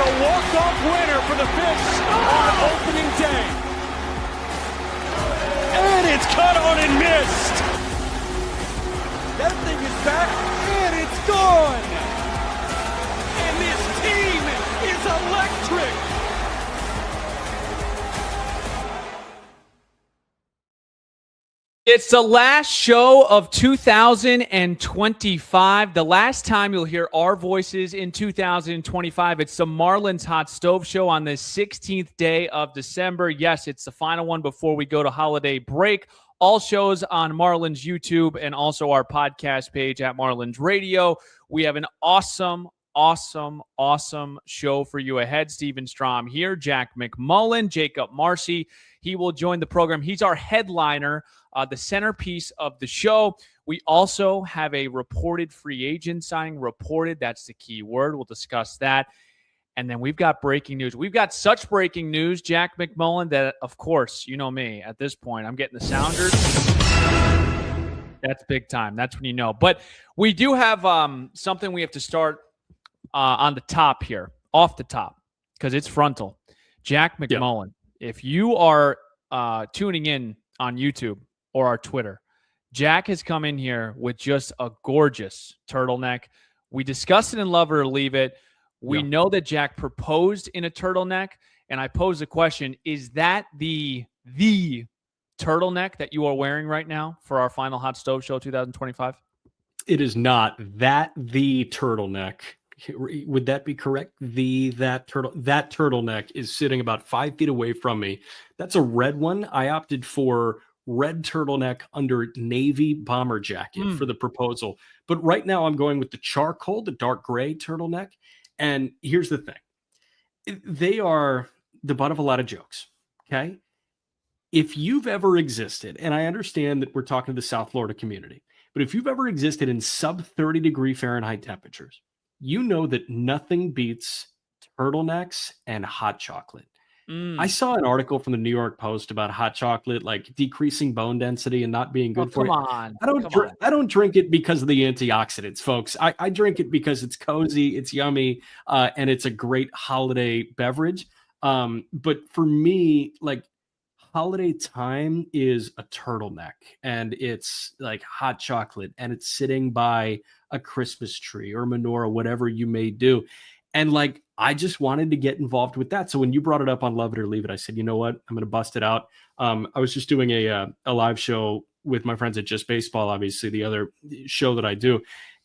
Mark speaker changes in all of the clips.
Speaker 1: a walk-off winner for the Fish on opening day. And it's cut on and missed. That thing is back, and it's gone. And this team is electric.
Speaker 2: It's the last show of 2025. The last time you'll hear our voices in 2025. It's the Marlins Hot Stove Show on the 16th day of December. Yes, it's the final one before we go to holiday break. All shows on Marlins YouTube and also our podcast page at Marlins Radio. We have an awesome show for you ahead. Steven Strom here, Jack McMullen, Jakob Marsee. He will join the program. He's our headliner, the centerpiece of the show. We also have a reported free agent signing. Reported, that's the key word. We'll discuss that. And then we've got breaking news. We've got such breaking news, Jack McMullen, that, of course, you know me. At this point, I'm getting the sounders. That's big time. That's when you know. But we do have something we have to start on the top here, off the top, because it's frontal. Jack McMullen, if you are tuning in on YouTube or our Twitter, Jack has come in here with just a gorgeous turtleneck. We discussed it in Love It or Leave It. We know that Jack proposed in a turtleneck, and I pose the question, is that the turtleneck that you are wearing right now for our final Hot Stove Show 2025?
Speaker 3: It is not the turtleneck. Would that be correct? That turtleneck is sitting about 5 feet away from me. That's a red one. I opted for red turtleneck under navy bomber jacket for the proposal. But right now I'm going with the charcoal, the dark gray turtleneck. And here's the thing. They are the butt of a lot of jokes. Okay. If you've ever existed, and I understand that we're talking to the South Florida community, but if you've ever existed in sub 30 degree Fahrenheit temperatures, you know that nothing beats turtlenecks and hot chocolate. I saw an article from the New York Post about hot chocolate, like decreasing bone density and not being good for you. I don't drink it because of the antioxidants, folks. I drink it because it's cozy, it's yummy, and it's a great holiday beverage. But for me, like, holiday time is a turtleneck, and it's like hot chocolate, and it's sitting by a Christmas tree or menorah, whatever you may do. And like, I just wanted to get involved with that. So when you brought it up on Love It or Leave It, I said, you know what? I'm going to bust it out. I was just doing a live show with my friends at Just Baseball, obviously the other show that I do.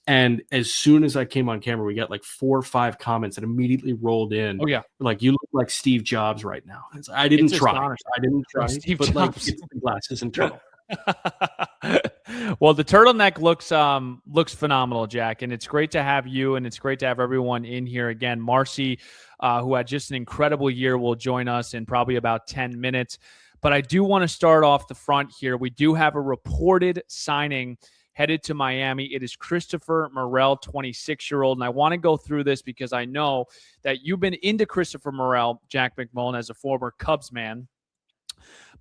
Speaker 3: And as soon as I came on camera, we got like 4 or 5 comments that immediately rolled in. Oh yeah. Like, you look like Steve Jobs right now. I didn't try,
Speaker 2: Steve
Speaker 3: but
Speaker 2: Jobs.
Speaker 3: Like, it's the glasses and turtle.
Speaker 2: Well, the turtleneck looks phenomenal, Jack, and it's great to have you, and it's great to have everyone in here again. Marsee, who had just an incredible year, will join us in probably about 10 minutes. But I do want to start off the front here. We do have a reported signing headed to Miami. It is Christopher Morel, 26-year-old. And I want to go through this because I know that you've been into Christopher Morel, Jack McMullen, as a former Cubs man.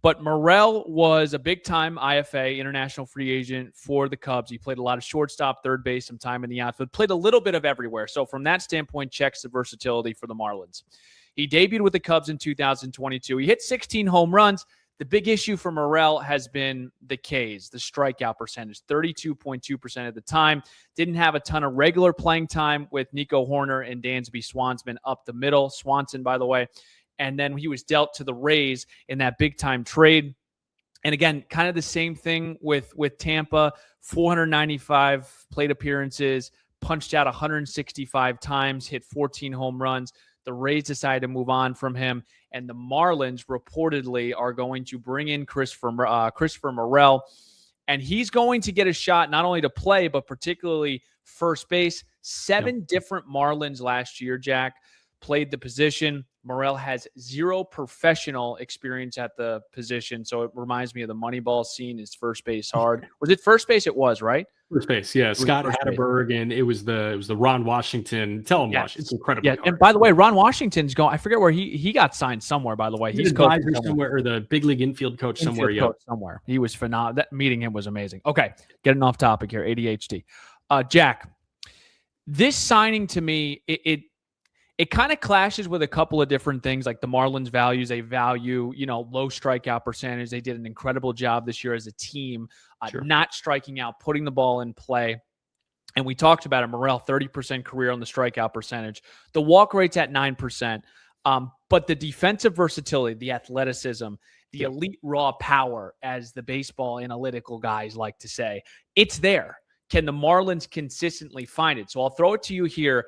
Speaker 2: But Morel was a big-time IFA, international free agent for the Cubs. He played a lot of shortstop, third base, some time in the outfield, played a little bit of everywhere. So from that standpoint, checks the versatility for the Marlins. He debuted with the Cubs in 2022. He hit 16 home runs. The big issue for Morel has been the Ks, the strikeout percentage, 32.2% at the time. Didn't have a ton of regular playing time with Nico Horner and Dansby Swanson up the middle. Swanson, by the way. And then he was dealt to the Rays in that big-time trade. And again, kind of the same thing with Tampa, 495 plate appearances, punched out 165 times, hit 14 home runs. The Rays decided to move on from him, and the Marlins reportedly are going to bring in Christopher Morel, and he's going to get a shot not only to play, but particularly first base. 7 different Marlins last year, Jack, played the position. Morel has 0 professional experience at the position, so it reminds me of the Moneyball scene. Is first base hard? Was it first base? It was, right?
Speaker 3: First base, yeah. Scott Hatteberg, and it was the Ron Washington. Tell him, Wash. It's incredible.
Speaker 2: Yeah, and by the way, Ron Washington's going. I forget where he got signed somewhere. By the way,
Speaker 3: he's advisor somewhere, or the big league infield coach somewhere.
Speaker 2: Somewhere. He was phenomenal. That meeting him was amazing. Okay, getting off topic here. ADHD. Jack, this signing to me, it kind of clashes with a couple of different things. Like the Marlins they value, low strikeout percentage. They did an incredible job this year as a team, not striking out, putting the ball in play. And we talked about it, Morel, 30% career on the strikeout percentage. The walk rate's at 9%. But the defensive versatility, the athleticism, the elite raw power, as the baseball analytical guys like to say, it's there. Can the Marlins consistently find it? So I'll throw it to you here.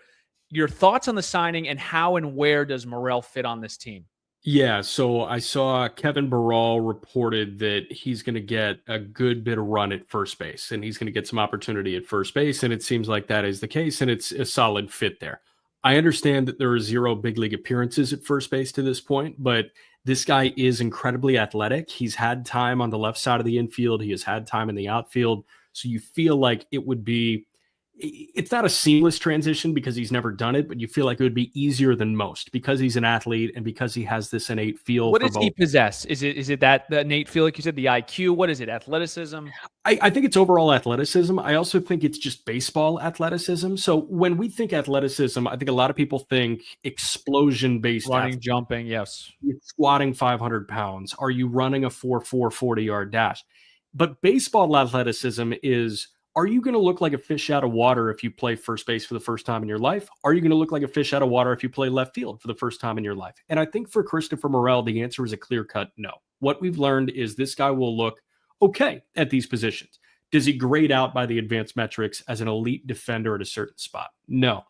Speaker 2: Your thoughts on the signing, and how and where does Morel fit on this team?
Speaker 3: Yeah, so I saw Kevin Burrell reported that he's going to get a good bit of run at first base, and he's going to get some opportunity at first base, and it seems like that is the case, and it's a solid fit there. I understand that there are 0 big league appearances at first base to this point, but this guy is incredibly athletic. He's had time on the left side of the infield. He has had time in the outfield. So you feel like it's not a seamless transition because he's never done it, but you feel like it would be easier than most because he's an athlete and because he has this innate feel.
Speaker 2: What does he possess? Is it that the innate feel, like you said, the IQ? What is it? Athleticism?
Speaker 3: I think it's overall athleticism. I also think it's just baseball athleticism. So when we think athleticism, I think a lot of people think explosion-based
Speaker 2: running, jumping. Yes.
Speaker 3: You're squatting 500 pounds. Are you running a 4.4 40-yard dash? But baseball athleticism is, are you going to look like a fish out of water if you play first base for the first time in your life? Are you going to look like a fish out of water if you play left field for the first time in your life? And I think for Christopher Morel, the answer is a clear-cut no. What we've learned is this guy will look okay at these positions. Does he grade out by the advanced metrics as an elite defender at a certain spot? No.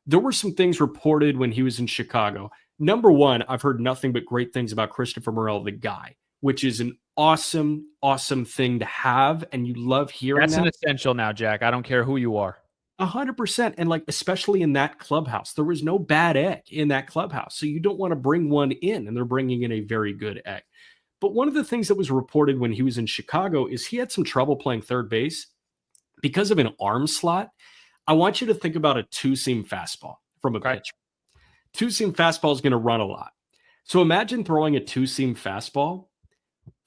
Speaker 3: There were some things reported when he was in Chicago. Number one, I've heard nothing but great things about Christopher Morel, the guy, which is an awesome, awesome thing to have. And you love hearing
Speaker 2: That's an essential now, Jack. I don't care who you are.
Speaker 3: 100%. And like, especially in that clubhouse, there was no bad egg in that clubhouse. So you don't want to bring one in, and they're bringing in a very good egg. But one of the things that was reported when he was in Chicago is he had some trouble playing third base because of an arm slot. I want you to think about a two-seam fastball from a pitcher. Two-seam fastball is going to run a lot. So imagine throwing a two-seam fastball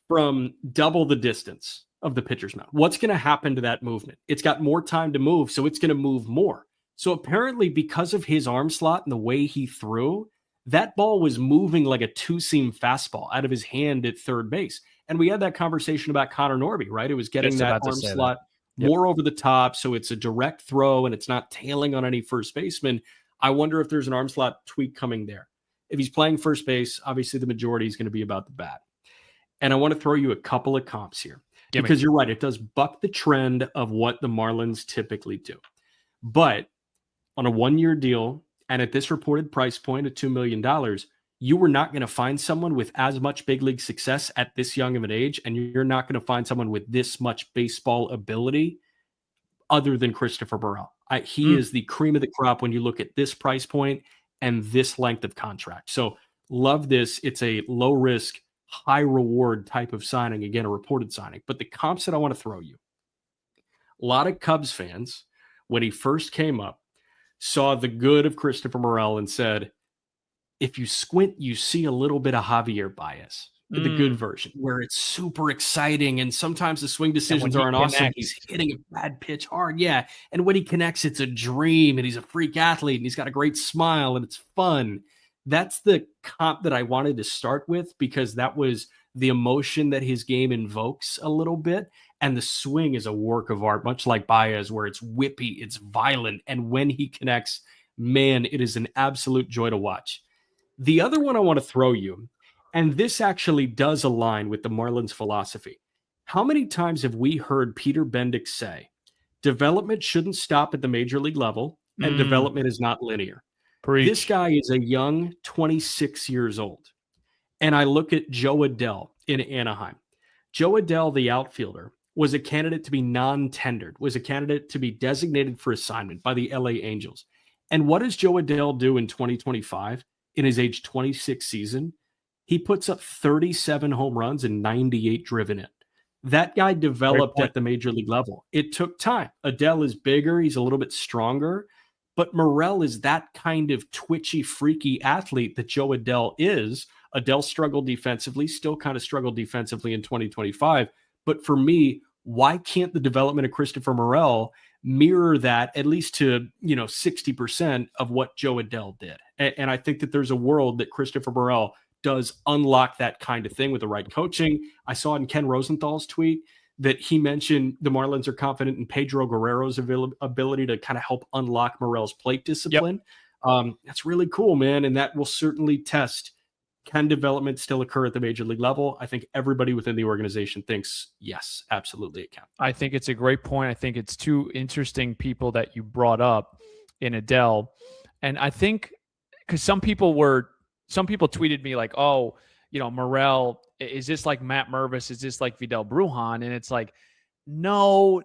Speaker 3: from double the distance of the pitcher's mound. What's going to happen to that movement? It's got more time to move, so it's going to move more. So apparently, because of his arm slot and the way he threw, that ball was moving like a two-seam fastball out of his hand at third base. And we had that conversation about Connor Norby, right? It was getting that arm slot more over the top, so it's a direct throw and it's not tailing on any first baseman. I wonder if there's an arm slot tweak coming there. If he's playing first base, obviously the majority is going to be about the bat. And I want to throw you a couple of comps here because you're right. It does buck the trend of what the Marlins typically do. But on a one-year deal and at this reported price point of $2 million, you were not going to find someone with as much big league success at this young of an age, and you're not going to find someone with this much baseball ability other than Christopher Morel. He is the cream of the crop when you look at this price point and this length of contract. So love this. It's a low risk, high reward type of signing. Again, a reported signing. But the comps that I want to throw you, a lot of Cubs fans, when he first came up, saw the good of Christopher Morel and said, if you squint, you see a little bit of Javier Baez, the good version, where it's super exciting. And sometimes the swing decisions aren't awesome. He's hitting a bad pitch hard. Yeah. And when he connects, it's a dream, and he's a freak athlete, and he's got a great smile, and it's fun. That's the comp that I wanted to start with, because that was the emotion that his game invokes a little bit. And the swing is a work of art, much like Baez, where it's whippy, it's violent. And when he connects, man, it is an absolute joy to watch. The other one I want to throw you, and this actually does align with the Marlins philosophy. How many times have we heard Peter Bendick say, development shouldn't stop at the major league level, and development is not linear?
Speaker 2: Preach.
Speaker 3: This guy is a young 26 years old. And I look at Joe Adell in Anaheim. Joe Adell, the outfielder, was a candidate to be non-tendered, was a candidate to be designated for assignment by the LA Angels. And what does Joe Adell do in 2025 in his age 26 season? He puts up 37 home runs and 98 driven in. That guy developed at the major league level. It took time. Adell is bigger. He's a little bit stronger. But Morel is that kind of twitchy, freaky athlete that Joe Adell is. Adell struggled defensively, still kind of struggled defensively in 2025. But for me, Why can't the development of Christopher Morel mirror that at least to, 60% of what Joe Adell did? And I think that there's a world that Christopher Morel does unlock that kind of thing with the right coaching. I saw in Ken Rosenthal's tweet that he mentioned the Marlins are confident in Pedro Guerrero's ability to kind of help unlock Morel's plate discipline. That's really cool, man. And that will certainly test, can development still occur at the major league level? I think everybody within the organization thinks, yes, absolutely it can.
Speaker 2: I think it's a great point. I think it's two interesting people that you brought up in Adell. And I think because some people tweeted me like, oh, Morel, is this like Matt Mervis? Is this like Vidal Brujan? And it's like, no,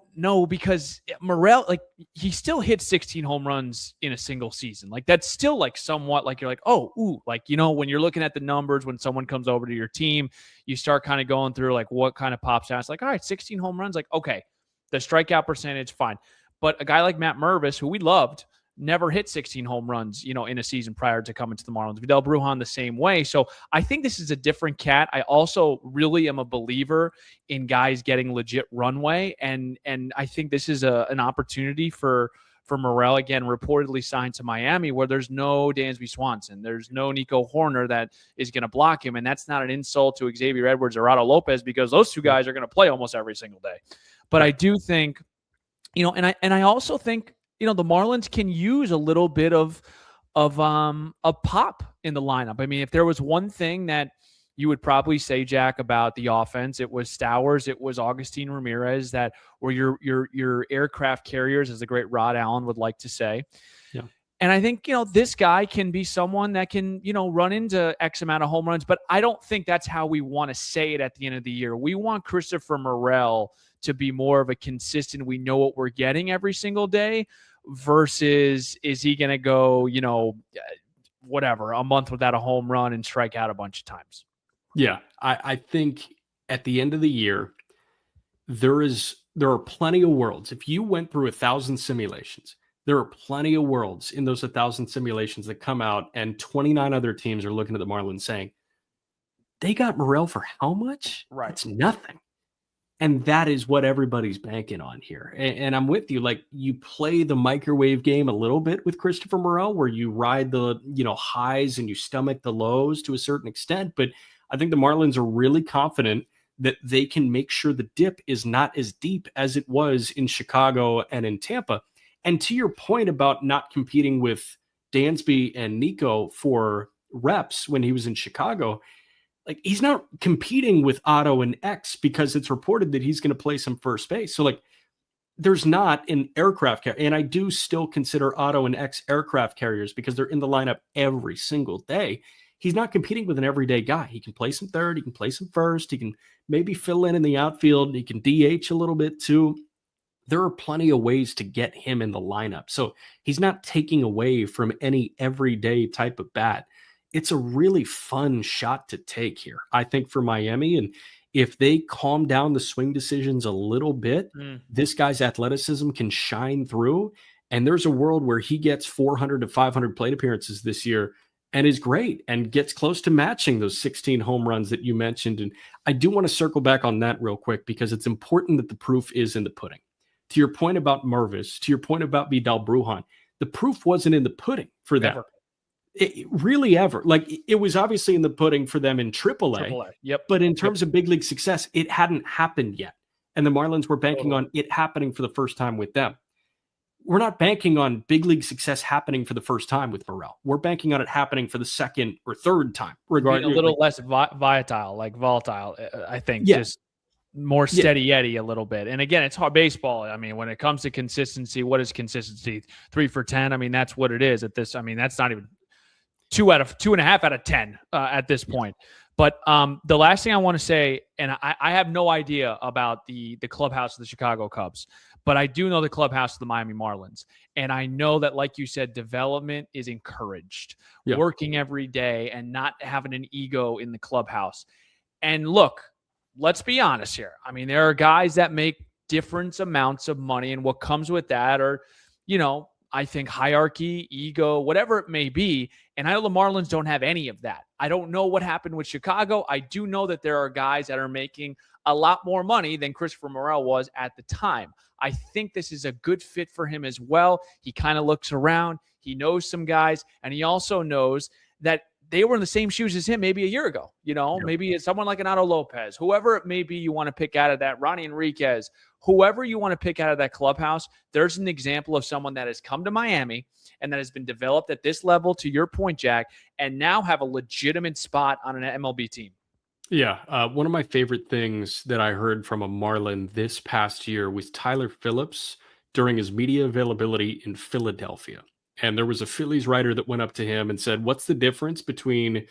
Speaker 2: because Morel, like, he still hit 16 home runs in a single season. Like, that's still like somewhat like, you're like, oh, ooh, like, when you're looking at the numbers, when someone comes over to your team, you start kind of going through like what kind of pops out. It's like, all right, 16 home runs. Like, okay, the strikeout percentage, fine. But a guy like Matt Mervis, who we loved, never hit 16 home runs, in a season prior to coming to the Marlins. Vidal Brujan the same way. So I think this is a different cat. I also really am a believer in guys getting legit runway. And I think this is an opportunity for Morel, again, reportedly signed to Miami, where there's no Dansby Swanson. There's no Nico Horner that is going to block him. And that's not an insult to Xavier Edwards or Otto Lopez, because those two guys are going to play almost every single day. But I do think, and I also think, the Marlins can use a little bit of pop in the lineup. I mean, if there was one thing that you would probably say, Jack, about the offense, it was Stowers, it was Augustin Ramirez that were your aircraft carriers, as the great Rod Allen would like to say.
Speaker 3: Yeah.
Speaker 2: And I think, this guy can be someone that can, run into X amount of home runs, but I don't think that's how we want to say it at the end of the year. We want Christopher Morel to be more of a consistent, we know what we're getting every single day, versus is he going to go, whatever, a month without a home run and strike out a bunch of times.
Speaker 3: Yeah. I think at the end of the year, there are plenty of worlds. If you went through 1,000 simulations, there are plenty of worlds in those 1,000 simulations that come out, and 29 other teams are looking at the Marlins saying, they got Morel for how much?
Speaker 2: Right.
Speaker 3: It's nothing. And that is what everybody's banking on here. And I'm with you. Like, you play the microwave game a little bit with Christopher Morel, where you ride the, highs and you stomach the lows to a certain extent. But I think the Marlins are really confident that they can make sure the dip is not as deep as it was in Chicago and in Tampa. And to your point about not competing with Dansby and Nico for reps when he was in Chicago, like, he's not competing with Otto and X because it's reported that he's going to play some first base. So, like, there's not an aircraft carrier. And I do still consider Otto and X aircraft carriers because they're in the lineup every single day. He's not competing with an everyday guy. He can play some third. He can play some first. He can maybe fill in the outfield. He can DH a little bit too. There are plenty of ways to get him in the lineup. So he's not taking away from any everyday type of bat. It's a really fun shot to take here, I think, for Miami. And if they calm down the swing decisions a little bit, this guy's athleticism can shine through. And there's a world where he gets 400 to 500 plate appearances this year and is great and gets close to matching those 16 home runs that you mentioned. And I do want to circle back on that real quick, because it's important that the proof is in the pudding. To your point about Mervis, to your point about Vidal Brujan, the proof wasn't in the pudding for them. It really ever. Like, it was obviously in the pudding for them in AAA.
Speaker 2: Yep.
Speaker 3: But in terms of big league success, it hadn't happened yet. And the Marlins were banking on it happening for the first time with them. We're not banking on big league success happening for the first time with Morel. We're banking on it happening for the second or third time.
Speaker 2: Regarding a little less volatile, I think. Yeah. Just more steady Eddie a little bit. And again, it's hard baseball. I mean, when it comes to consistency, what is consistency? 3 for 10. I mean, that's what it is at this. I mean, that's not even 2.5 out of 10 at this point. But the last thing I want to say, and I have no idea about the clubhouse of the Chicago Cubs, but I do know the clubhouse of the Miami Marlins. And I know that, like you said, development is encouraged, working every day and not having an ego in the clubhouse. And look, let's be honest here. I mean, there are guys that make different amounts of money, and what comes with that are, I think hierarchy, ego, whatever it may be. And I know the Marlins don't have any of that. I don't know what happened with Chicago. I do know that there are guys that are making a lot more money than Christopher Morel was at the time. I think this is a good fit for him as well. He kind of looks around. He knows some guys, and he also knows that they were in the same shoes as him maybe a year ago. Maybe it's someone like an Otto Lopez, whoever it may be you want to pick out of that, Ronnie Enriquez, whoever you want to pick out of that clubhouse. There's an example of someone that has come to Miami and that has been developed at this level, to your point, Jack, and now have a legitimate spot on an MLB team.
Speaker 3: Yeah. One of my favorite things that I heard from a Marlin this past year was Tyler Phillips during his media availability in Philadelphia. And there was a Phillies writer that went up to him and said, "What's the difference between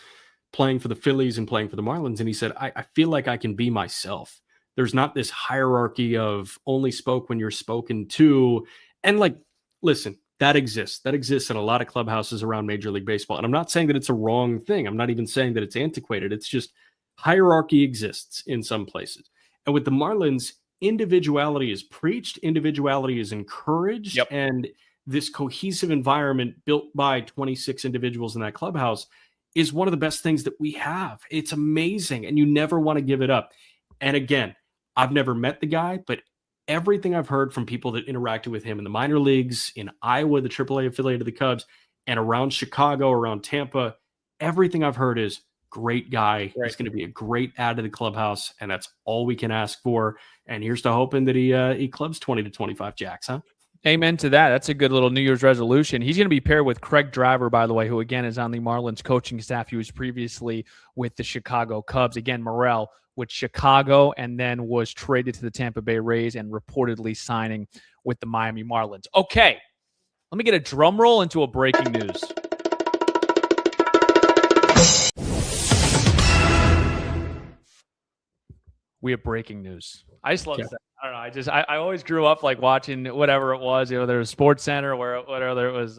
Speaker 3: playing for the Phillies and playing for the Marlins?" And he said, I feel like I can be myself. There's not this hierarchy of only spoke when you're spoken to. And like, listen, that exists. That exists in a lot of clubhouses around Major League Baseball. And I'm not saying that it's a wrong thing. I'm not even saying that it's antiquated. It's just hierarchy exists in some places. And with the Marlins, individuality is preached, individuality is encouraged,
Speaker 2: Yep.
Speaker 3: and this cohesive environment built by 26 individuals in that clubhouse is one of the best things that we have. It's amazing, and you never want to give it up. And again, I've never met the guy, but everything I've heard from people that interacted with him in the minor leagues, in Iowa, the AAA affiliate of the Cubs, and around Chicago, around Tampa, everything I've heard is great guy.
Speaker 2: Right.
Speaker 3: He's going to be a great add to the clubhouse, and that's all we can ask for. And here's to hoping that he clubs 20 to 25 jacks, huh?
Speaker 2: Amen to that. That's a good little New Year's resolution. He's going to be paired with Craig Driver, by the way, who again is on the Marlins coaching staff. He was previously with the Chicago Cubs. Again, Morel with Chicago, and then was traded to the Tampa Bay Rays and reportedly signing with the Miami Marlins. Okay, let me get a drum roll into a breaking news. We have breaking news. I just love that. I don't know. I always grew up like watching whatever it was. There was Sports Center, whatever it was.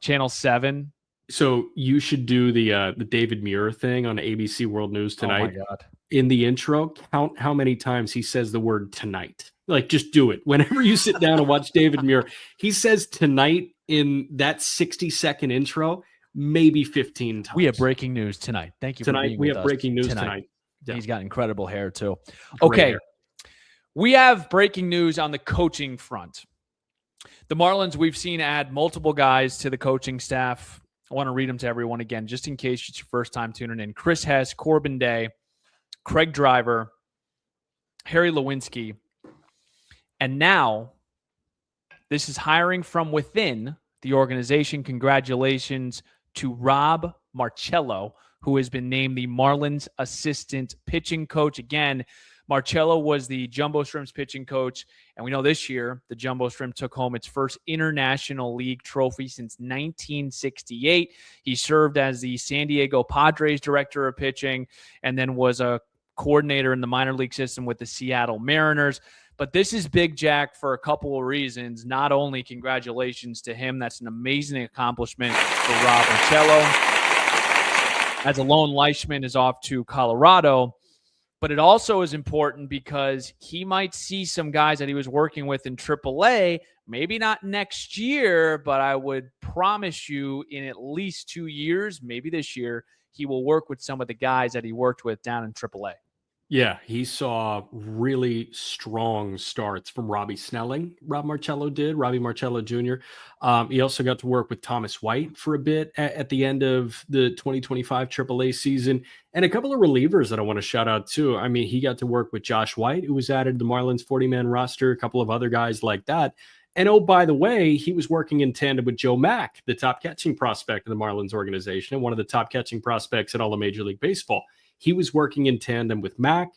Speaker 2: Channel 7.
Speaker 3: So you should do the David Muir thing on ABC World News tonight.
Speaker 2: Oh my God.
Speaker 3: In the intro, count how many times he says the word tonight. Like, just do it. Whenever you sit down and watch David Muir, he says tonight in that 60-second intro, maybe 15 times.
Speaker 2: We have breaking news tonight. Thank you
Speaker 3: tonight,
Speaker 2: for being
Speaker 3: we
Speaker 2: with
Speaker 3: have
Speaker 2: us
Speaker 3: breaking news tonight.
Speaker 2: Yeah. He's got incredible hair too.
Speaker 3: Great
Speaker 2: Okay.
Speaker 3: hair.
Speaker 2: We have breaking news on the coaching front. The Marlins, we've seen add multiple guys to the coaching staff. I want to read them to everyone again, just in case it's your first time tuning in. Chris Hess, Corbin Day, Craig Driver, Harry Lewinsky. And now, this is hiring from within the organization. Congratulations to Rob Marcello, who has been named the Marlins assistant pitching coach. Again, Marcello was the Jumbo Shrimps pitching coach, and we know this year the Jumbo Shrimp took home its first International League trophy since 1968. He served as the San Diego Padres director of pitching and then was a coordinator in the minor league system with the Seattle Mariners. But this is big, Jack, for a couple of reasons. Not only congratulations to him, that's an amazing accomplishment for Rob Marcello, as a lone Leishman is off to Colorado. But it also is important because he might see some guys that he was working with in AAA, maybe not next year, but I would promise you in at least 2 years, maybe this year, he will work with some of the guys that he worked with down in AAA.
Speaker 3: Yeah, he saw really strong starts from Robbie Snelling. Robbie Marcello Jr. He also got to work with Thomas White for a bit at the end of the 2025 AAA season. And a couple of relievers that I want to shout out too. I mean, he got to work with Josh White, who was added to the Marlins 40-man roster, a couple of other guys like that. And oh, by the way, he was working in tandem with Joe Mack, the top catching prospect in the Marlins organization and one of the top catching prospects in all of Major League Baseball. He was working in tandem with Mack.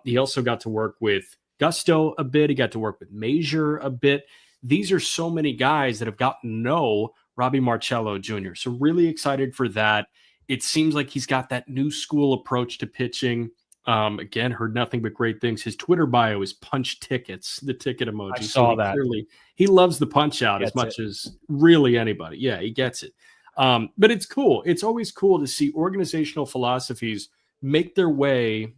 Speaker 3: He also got to work with Gusto a bit. He got to work with Major a bit. These are so many guys that have gotten to know Robbie Marcello Jr. So really excited for that. It seems like he's got that new school approach to pitching. Again, heard nothing but great things. His Twitter bio is punch tickets, the ticket emoji.
Speaker 2: I saw that.
Speaker 3: Clearly, he loves the punch out as much as really anybody. Yeah, he gets it. But it's cool. It's always cool to see organizational philosophies make their way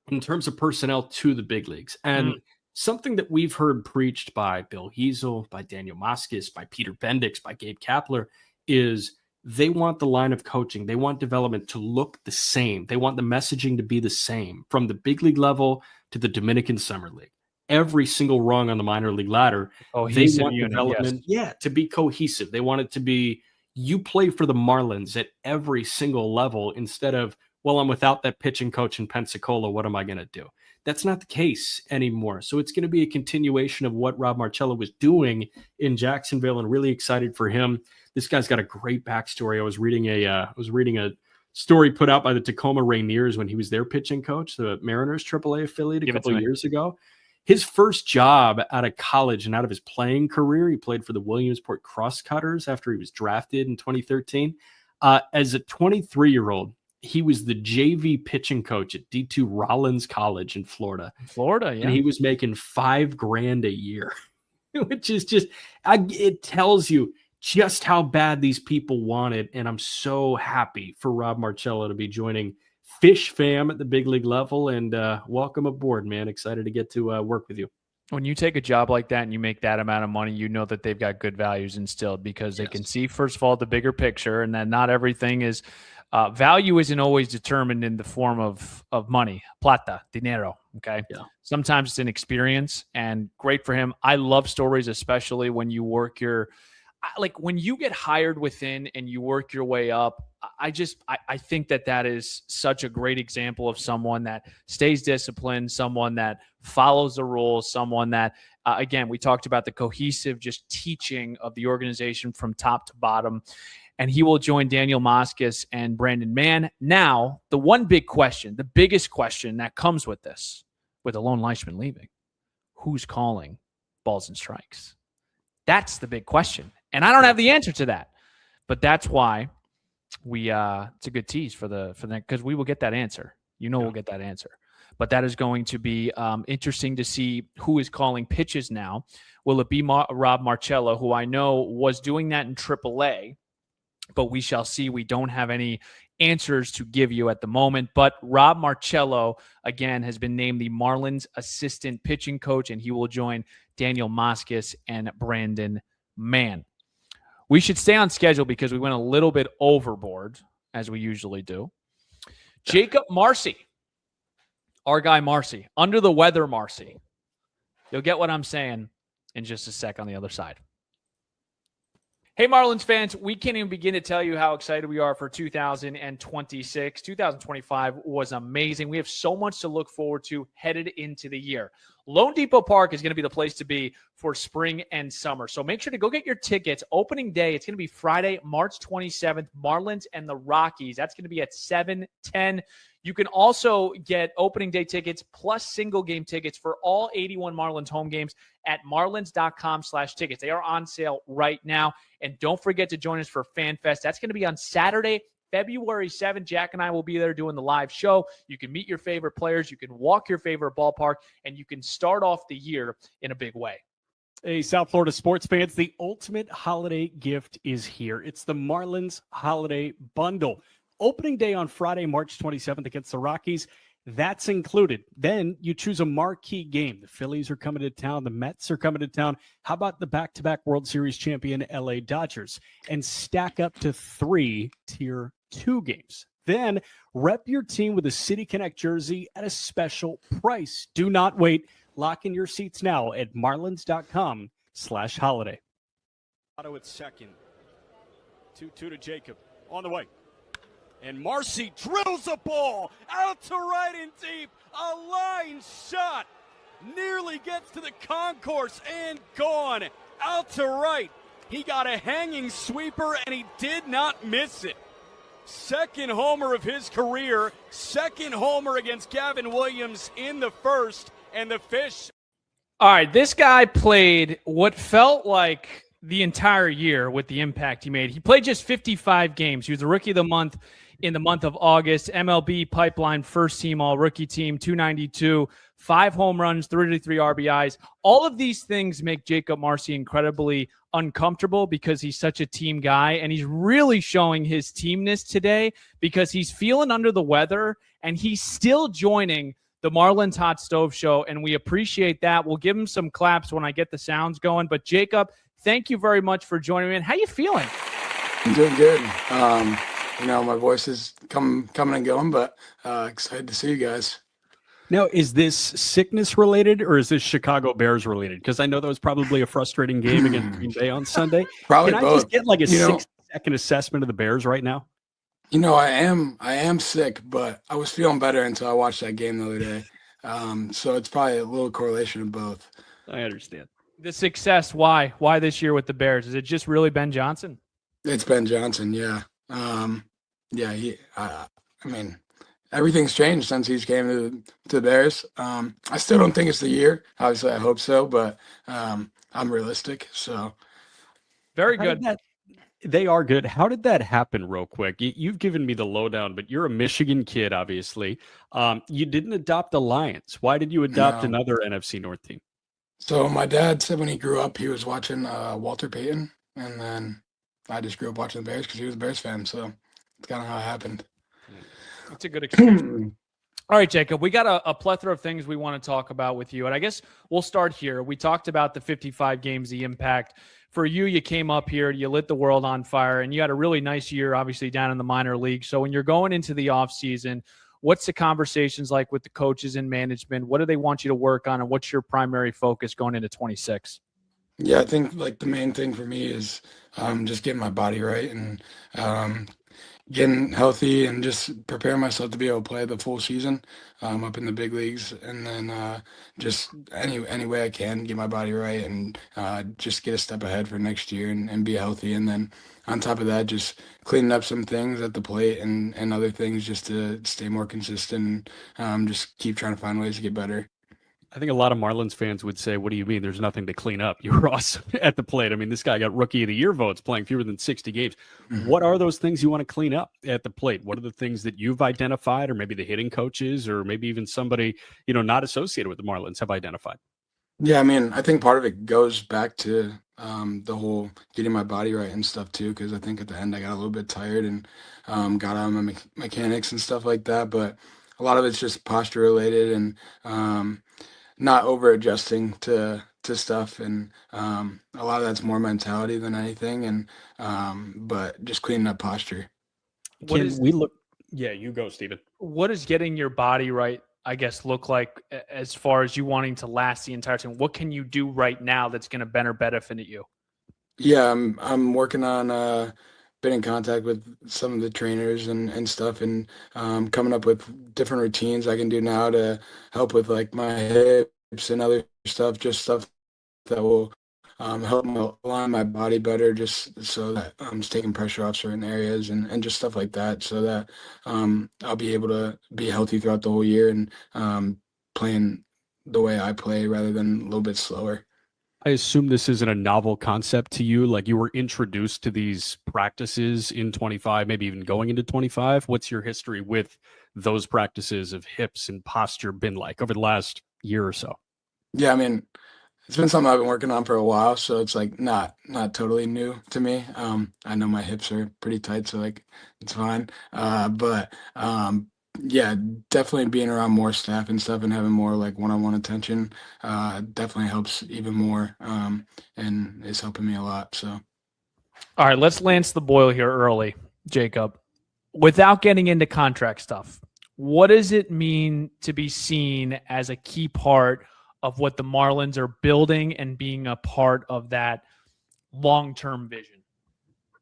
Speaker 3: in terms of personnel to the big leagues. And something that we've heard preached by Bill Hiesel, by Daniel Moskis, by Peter Bendix, by Gabe Kapler is They want the line of coaching. They want development to look the same. They want the messaging to be the same from the big league level to the Dominican Summer League. Every single rung on the minor league ladder, they want development, to be cohesive. They want it to be, you play for the Marlins at every single level instead of, well, I'm without that pitching coach in Pensacola. What am I going to do? That's not the case anymore. So it's going to be a continuation of what Rob Marcello was doing in Jacksonville, and really excited for him. This guy's got a great backstory. I was reading a story put out by the Tacoma Rainiers when he was their pitching coach, the Mariners AAA affiliate a couple of years ago. His first job out of college and out of his playing career, he played for the Williamsport Crosscutters after he was drafted in 2013. As a 23-year-old, he was the JV pitching coach at D2 Rollins College in Florida. And he was making $5,000 a year, which is just, it tells you just how bad these people want it. And I'm so happy for Rob Marcello to be joining Fish Fam at the big league level, and welcome aboard, man. Excited to get to work with you.
Speaker 2: When you take a job like that and you make that amount of money, you know that they've got good values instilled, because they can see, first of all, the bigger picture, and that not everything is value isn't always determined in the form of money, plata, dinero. Okay. Yeah. Sometimes it's an experience, and great for him. I love stories, especially when you work when you get hired within and you work your way up. I think that is such a great example of someone that stays disciplined, someone that follows the rules, someone that, again, we talked about the cohesive just teaching of the organization from top to bottom. And he will join Daniel Moskis and Brandon Mann. Now, the one big question, the biggest question that comes with this, with Alon Leishman leaving, who's calling balls and strikes? That's the big question. And I don't have the answer to that. But that's why it's a good tease for that, because we will get that answer. We'll get that answer. But that is going to be interesting to see who is calling pitches now. Will it be Rob Marcello, who I know was doing that in AAA? But we shall see. We don't have any answers to give you at the moment. But Rob Marcello, again, has been named the Marlins assistant pitching coach, and he will join Daniel Moskis and Brandon Mann. We should stay on schedule because we went a little bit overboard, as we usually do. Jakob Marsee, our guy Marsee, under the weather Marsee. You'll get what I'm saying in just a sec on the other side. Hey, Marlins fans, we can't even begin to tell you how excited we are for 2026. 2025 was amazing. We have so much to look forward to headed into the year. Lone Depot Park is going to be the place to be for spring and summer. So make sure to go get your tickets. Opening day, it's going to be Friday, March 27th, Marlins and the Rockies. That's going to be at 7:10. You can also get opening day tickets plus single game tickets for all 81 Marlins home games at marlins.com/tickets. They are on sale right now. And don't forget to join us for Fan Fest. That's going to be on Saturday, February 7th. Jack and I will be there doing the live show. You can meet your favorite players. You can walk your favorite ballpark, and you can start off the year in a big way.
Speaker 4: Hey, South Florida sports fans, the ultimate holiday gift is here. It's the Marlins Holiday Bundle. Opening day on Friday, March 27th against the Rockies. That's included. Then you choose a marquee game. The Phillies are coming to town. The Mets are coming to town. How about the back-to-back World Series champion LA Dodgers? And stack up to 3 Tier 2 games. Then rep your team with a City Connect jersey at a special price. Do not wait. Lock in your seats now at marlins.com/holiday.
Speaker 1: Otto at second. 2-2 to Jakob. On the way. And Marsee drills a ball out to right and deep. A line shot. Nearly gets to the concourse and gone. Out to right. He got a hanging sweeper and he did not miss it. Second homer of his career. Second homer against Gavin Williams in the first. And the Fish.
Speaker 2: All right, this guy played what felt like the entire year with the impact he made. He played just 55 games. He was the Rookie of the Month in the month of August. MLB Pipeline first team all-rookie team, 292, 5 home runs, 33 RBIs. All of these things make Jakob Marsee incredibly uncomfortable because he's such a team guy, and he's really showing his teamness today because he's feeling under the weather, and he's still joining the Marlins Hot Stove Show, and we appreciate that. We'll give him some claps when I get the sounds going. But Jakob, thank you very much for joining me. And how you feeling?
Speaker 5: I'm doing good. My voice is coming and going, but excited to see you guys.
Speaker 4: Now, is this sickness related or is this Chicago Bears related? Because I know that was probably a frustrating game against Green Bay on Sunday.
Speaker 5: Probably
Speaker 4: Can I
Speaker 5: both.
Speaker 4: just get like a
Speaker 5: You know-
Speaker 4: 6-second assessment of the Bears right now?
Speaker 5: I am sick, but I was feeling better until I watched that game the other day. So it's probably a little correlation of both.
Speaker 4: I understand.
Speaker 2: The success, why? Why this year with the Bears? Is it just really Ben Johnson?
Speaker 5: It's Ben Johnson, yeah. Everything's changed since he's came to the Bears. I still don't think it's the year. Obviously, I hope so, but I'm realistic. So
Speaker 2: Very
Speaker 4: How
Speaker 2: good.
Speaker 4: did they are good. How did that happen real quick? You've given me the lowdown, but you're a Michigan kid, obviously. You didn't adopt the Lions. Why did you adopt
Speaker 5: No.
Speaker 4: another NFC North team?
Speaker 5: So my dad said when he grew up, he was watching Walter Payton, and then I just grew up watching the Bears because he was a Bears fan. So it's kind of how it happened.
Speaker 2: It's a good experience. All right, Jacob, we got a plethora of things we want to talk about with you. And I guess we'll start here. We talked about the 55 games, the impact. For you, you came up here, you lit the world on fire, and you had a really nice year, obviously, down in the minor league. So when you're going into the offseason, what's the conversations like with the coaches and management? What do they want you to work on, and what's your primary focus going into 26?
Speaker 5: Yeah, I think like the main thing for me is just getting my body right and getting healthy and just prepare myself to be able to play the full season up in the big leagues, and then just any way I can get my body right and just get a step ahead for next year and be healthy. And then on top of that, just cleaning up some things at the plate and other things just to stay more consistent and just keep trying to find ways to get better.
Speaker 4: I think a lot of Marlins fans would say, what do you mean there's nothing to clean up? You were awesome at the plate. I mean, this guy got Rookie of the Year votes playing fewer than 60 games.
Speaker 5: Mhm.
Speaker 4: What are those things you want to clean up at the plate? What are the things that you've identified, or maybe the hitting coaches, or maybe even somebody, not associated with the Marlins have identified?
Speaker 5: Yeah, I mean, I think part of it goes back to the whole getting my body right and stuff too, because I think at the end I got a little bit tired and got out of my mechanics and stuff like that. But a lot of it's just posture related and not over adjusting to stuff, and a lot of that's more mentality than anything, and but just cleaning up posture.
Speaker 4: We look? Yeah, you go, Steven.
Speaker 2: What does getting your body right, I guess, look like as far as you wanting to last the entire time? What can you do right now that's going to better benefit you?
Speaker 5: Yeah, I'm working on been in contact with some of the trainers and stuff, and coming up with different routines I can do now to help with like my hips and other stuff, just stuff that will help align my body better, just so that I'm just taking pressure off certain areas and just stuff like that, so that I'll be able to be healthy throughout the whole year and playing the way I play rather than a little bit slower.
Speaker 4: I assume this isn't a novel concept to you. Like, you were introduced to these practices in 25, maybe even going into 25. What's your history with those practices of hips and posture been like over the last year or so?
Speaker 5: Yeah, I mean, it's been something I've been working on for a while, so it's like not totally new to me. I know my hips are pretty tight, so like it's fine. But yeah, definitely being around more staff and stuff and having more like one-on-one attention definitely helps even more, and is helping me a lot. So
Speaker 2: All right, let's lance the boil here early, Jacob. Without getting into contract stuff, what does it mean to be seen as a key part of what the Marlins are building and being a part of that long-term vision?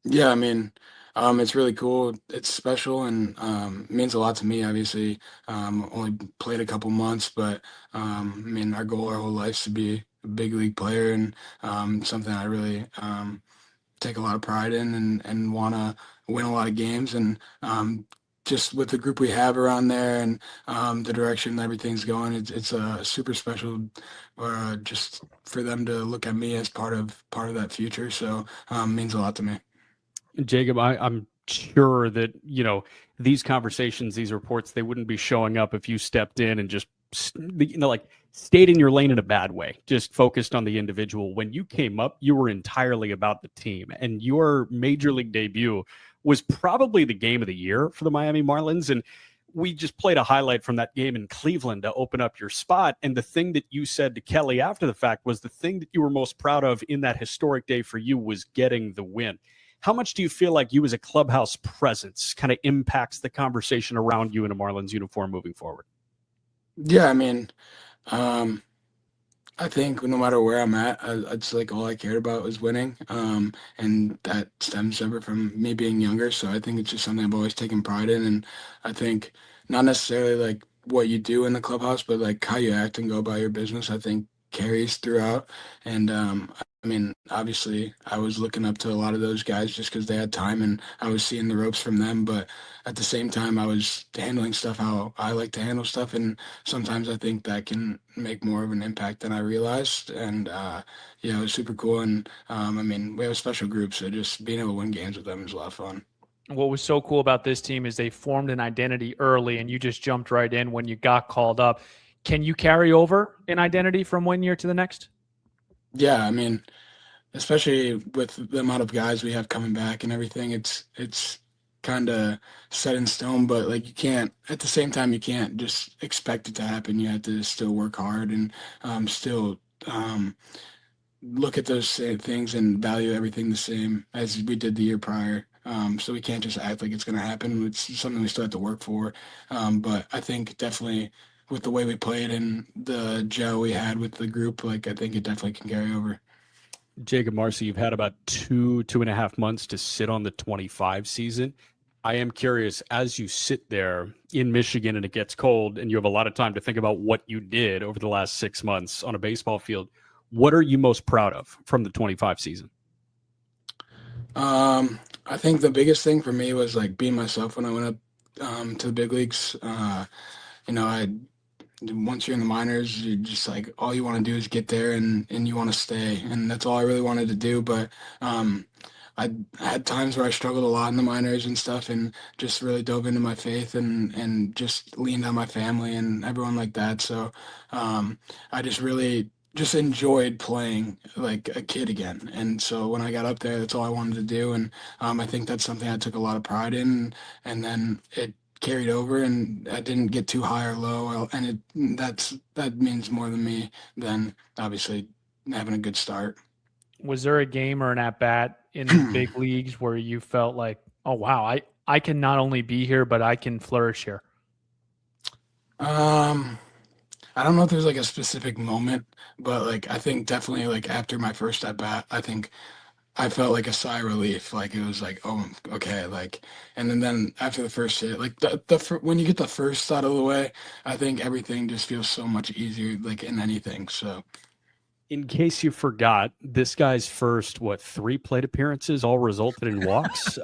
Speaker 5: yeah, I mean, it's really cool. It's special and means a lot to me. Obviously, only played a couple months, but I mean, our goal our whole life is to be a big league player, and something I really take a lot of pride in and want to win a lot of games. And just with the group we have around there and the direction everything's going, it's super special. Just for them to look at me as part of that future, so means a lot to me.
Speaker 4: Jacob, I'm sure that, these conversations, these reports, they wouldn't be showing up if you stepped in and just, like stayed in your lane in a bad way, just focused on the individual. When you came up, you were entirely about the team, and your major league debut was probably the game of the year for the Miami Marlins. And we just played a highlight from that game in Cleveland to open up your spot. And the thing that you said to Kelly after the fact was the thing that you were most proud of in that historic day for you was getting the win. How much do you feel like you as a clubhouse presence kind of impacts the conversation around you in a Marlins uniform moving forward?
Speaker 5: Yeah, I mean, um, I think no matter where I'm at, it's like all I cared about was winning. And that stems ever from me being younger. So I think it's just something I've always taken pride in. And I think not necessarily like what you do in the clubhouse, but like how you act and go about your business, I think carries throughout. And I mean, obviously, I was looking up to a lot of those guys just because they had time and I was seeing the ropes from them. But at the same time, I was handling stuff how I like to handle stuff. And sometimes I think that can make more of an impact than I realized. And yeah, it was super cool. And I mean, we have a special group, so just being able to win games with them is a lot of fun.
Speaker 2: What was so cool about this team is they formed an identity early, and you just jumped right in when you got called up. Can you carry over an identity from one year to the next?
Speaker 5: Yeah, I mean, especially with the amount of guys we have coming back and everything, it's kind of set in stone. But like you can't, at the same time, you can't just expect it to happen. You have to still work hard and still look at those same things and value everything the same as we did the year prior. So we can't just act like it's going to happen. It's something we still have to work for. But I think definitely with the way we played and the gel we had with the group, like I think it definitely can carry over.
Speaker 4: Jakob, Marsee, you've had about 2.5 months to sit on the 25 season. I am curious, as you sit there in Michigan and it gets cold and you have a lot of time to think about what you did over the last 6 months on a baseball field, what are you most proud of from the 25 season?
Speaker 5: I think the biggest thing for me was like being myself when I went up to the big leagues. I once you're in the minors, you just like all you want to do is get there and you want to stay, and that's all I really wanted to do. But I had times where I struggled a lot in the minors and stuff, and just really dove into my faith and just leaned on my family and everyone like that. So I just really just enjoyed playing like a kid again. And so when I got up there, that's all I wanted to do. And I think that's something I took a lot of pride in. And then it carried over, and I didn't get too high or low. And that means more than me than obviously having a good start.
Speaker 2: Was there a game or an at-bat in the big leagues where you felt like, oh, wow, I can not only be here, but I can flourish here?
Speaker 5: I don't know if there's like a specific moment, but like I think definitely like after my first at bat, I think I felt like a sigh of relief. Like it was like, oh, okay, like, and then after the first hit, like when you get the first out of the way, I think everything just feels so much easier, like in anything. So.
Speaker 4: In case you forgot, this guy's first, 3 plate appearances all resulted in walks?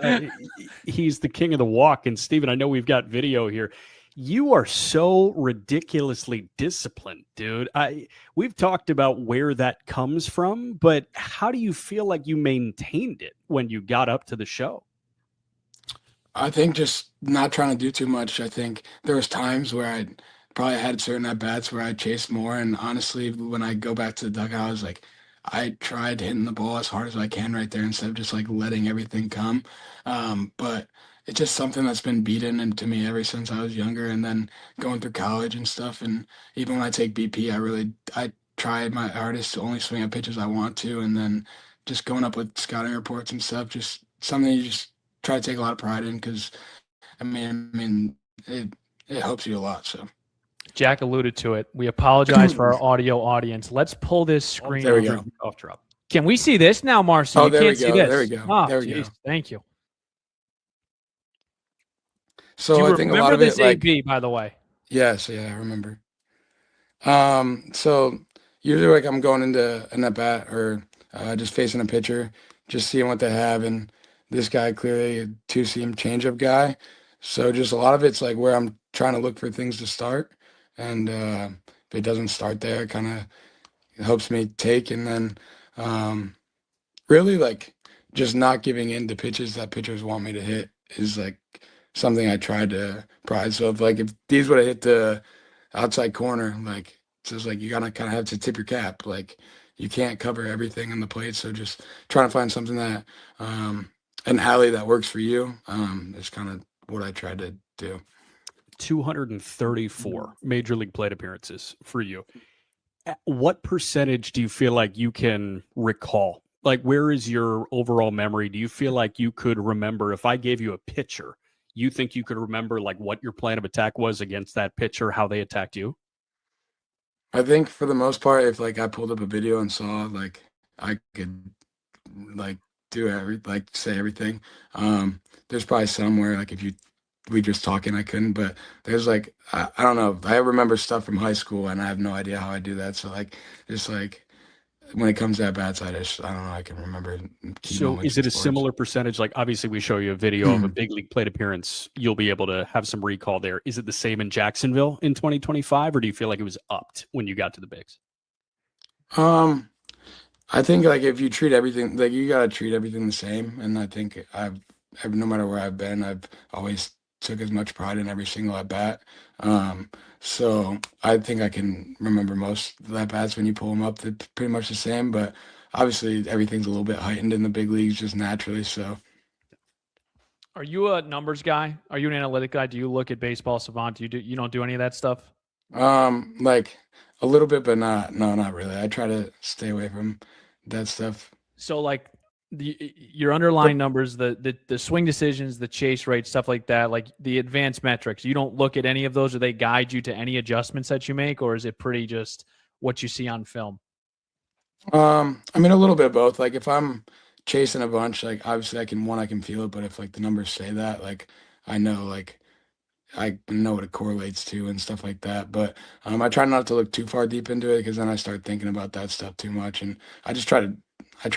Speaker 4: He's the king of the walk. And Steven, I know we've got video here. You are so ridiculously disciplined, dude. We've talked about where that comes from, but how do you feel like you maintained it when you got up to the show?
Speaker 5: I think just not trying to do too much. I think there was times where I probably had certain at bats where I chased more, and honestly, when I go back to the dugout, I was like, I tried hitting the ball as hard as I can right there instead of just like letting everything come. But it's just something that's been beaten into me ever since I was younger, and then going through college and stuff. And even when I take BP, I tried my hardest to only swing at pitches I want to, and then just going up with scouting reports and stuff, just something you just try to take a lot of pride in because I mean it helps you a lot. So.
Speaker 2: Jack alluded to it. We apologize for our audio audience. Let's pull this screen
Speaker 5: there we
Speaker 2: over.
Speaker 5: go.
Speaker 4: Off drop.
Speaker 2: Can we see this now, Marsee?
Speaker 5: Oh,
Speaker 2: you
Speaker 5: there
Speaker 2: can't
Speaker 5: we
Speaker 2: see
Speaker 5: go.
Speaker 2: this.
Speaker 5: There we go.
Speaker 2: Oh,
Speaker 5: there we
Speaker 2: geez.
Speaker 5: go.
Speaker 2: Thank you.
Speaker 5: So
Speaker 2: Do you
Speaker 5: I think a
Speaker 2: remember
Speaker 5: lot of
Speaker 2: this
Speaker 5: it, like,
Speaker 2: AB, by the way?
Speaker 5: yes, yeah, I remember. So usually like I'm going into an at bat or just facing a pitcher, just seeing what they have, and this guy clearly a two-seam changeup guy. So just a lot of it's like where I'm trying to look for things to start, and if it doesn't start there, it kind of helps me take, and then really like just not giving in to pitches that pitchers want me to hit is like something I tried to pride. So if these would have hit the outside corner, like it's just like you gotta kind of have to tip your cap. Like you can't cover everything on the plate. So just trying to find something that an alley that works for you is kind of what I tried to do.
Speaker 4: 234 major league plate appearances for you. What percentage do you feel like you can recall Like, where is your overall memory? Do you feel like you could remember if I gave you a pitcher, you think you could remember like what your plan of attack was against that pitcher, how they attacked you?
Speaker 5: I think for the most part, if like I pulled up a video and saw like I could like say everything. There's probably somewhere like if we just talking I couldn't, but there's like I don't know. I remember stuff from high school and I have no idea how I do that. So like just like when it comes to at bats, I don't know. I can remember key
Speaker 4: So
Speaker 5: moments
Speaker 4: is
Speaker 5: in
Speaker 4: it a
Speaker 5: sports.
Speaker 4: similar percentage? Like obviously we show you a video of a big league plate appearance. You'll be able to have some recall there. Is it the same in Jacksonville in 2025, or do you feel like it was upped when you got to the bigs?
Speaker 5: Um, I think like if you treat everything like you gotta treat everything the same, and I think no matter where I've been, I've always took as much pride in every single at bat. Um, so I think I can remember most of the at bats when you pull them up. They're pretty much the same, but obviously everything's a little bit heightened in the big leagues just naturally. So
Speaker 2: Are you a numbers guy? Are you an analytic guy? Do you look at Baseball Savant? You don't do any of that stuff?
Speaker 5: like a little bit, but not really. I try to stay away from that stuff.
Speaker 2: So like your underlying numbers, the swing decisions, the chase rate, stuff like that, like the advanced metrics, you don't look at any of those, or they guide you to any adjustments that you make, or is it pretty just what you see on film?
Speaker 5: I mean a little bit of both. Like if I'm chasing a bunch, like obviously I can feel it, but if like the numbers say that, like I know what it correlates to and stuff like that. But I try not to look too far deep into it because then I start thinking about that stuff too much, and I try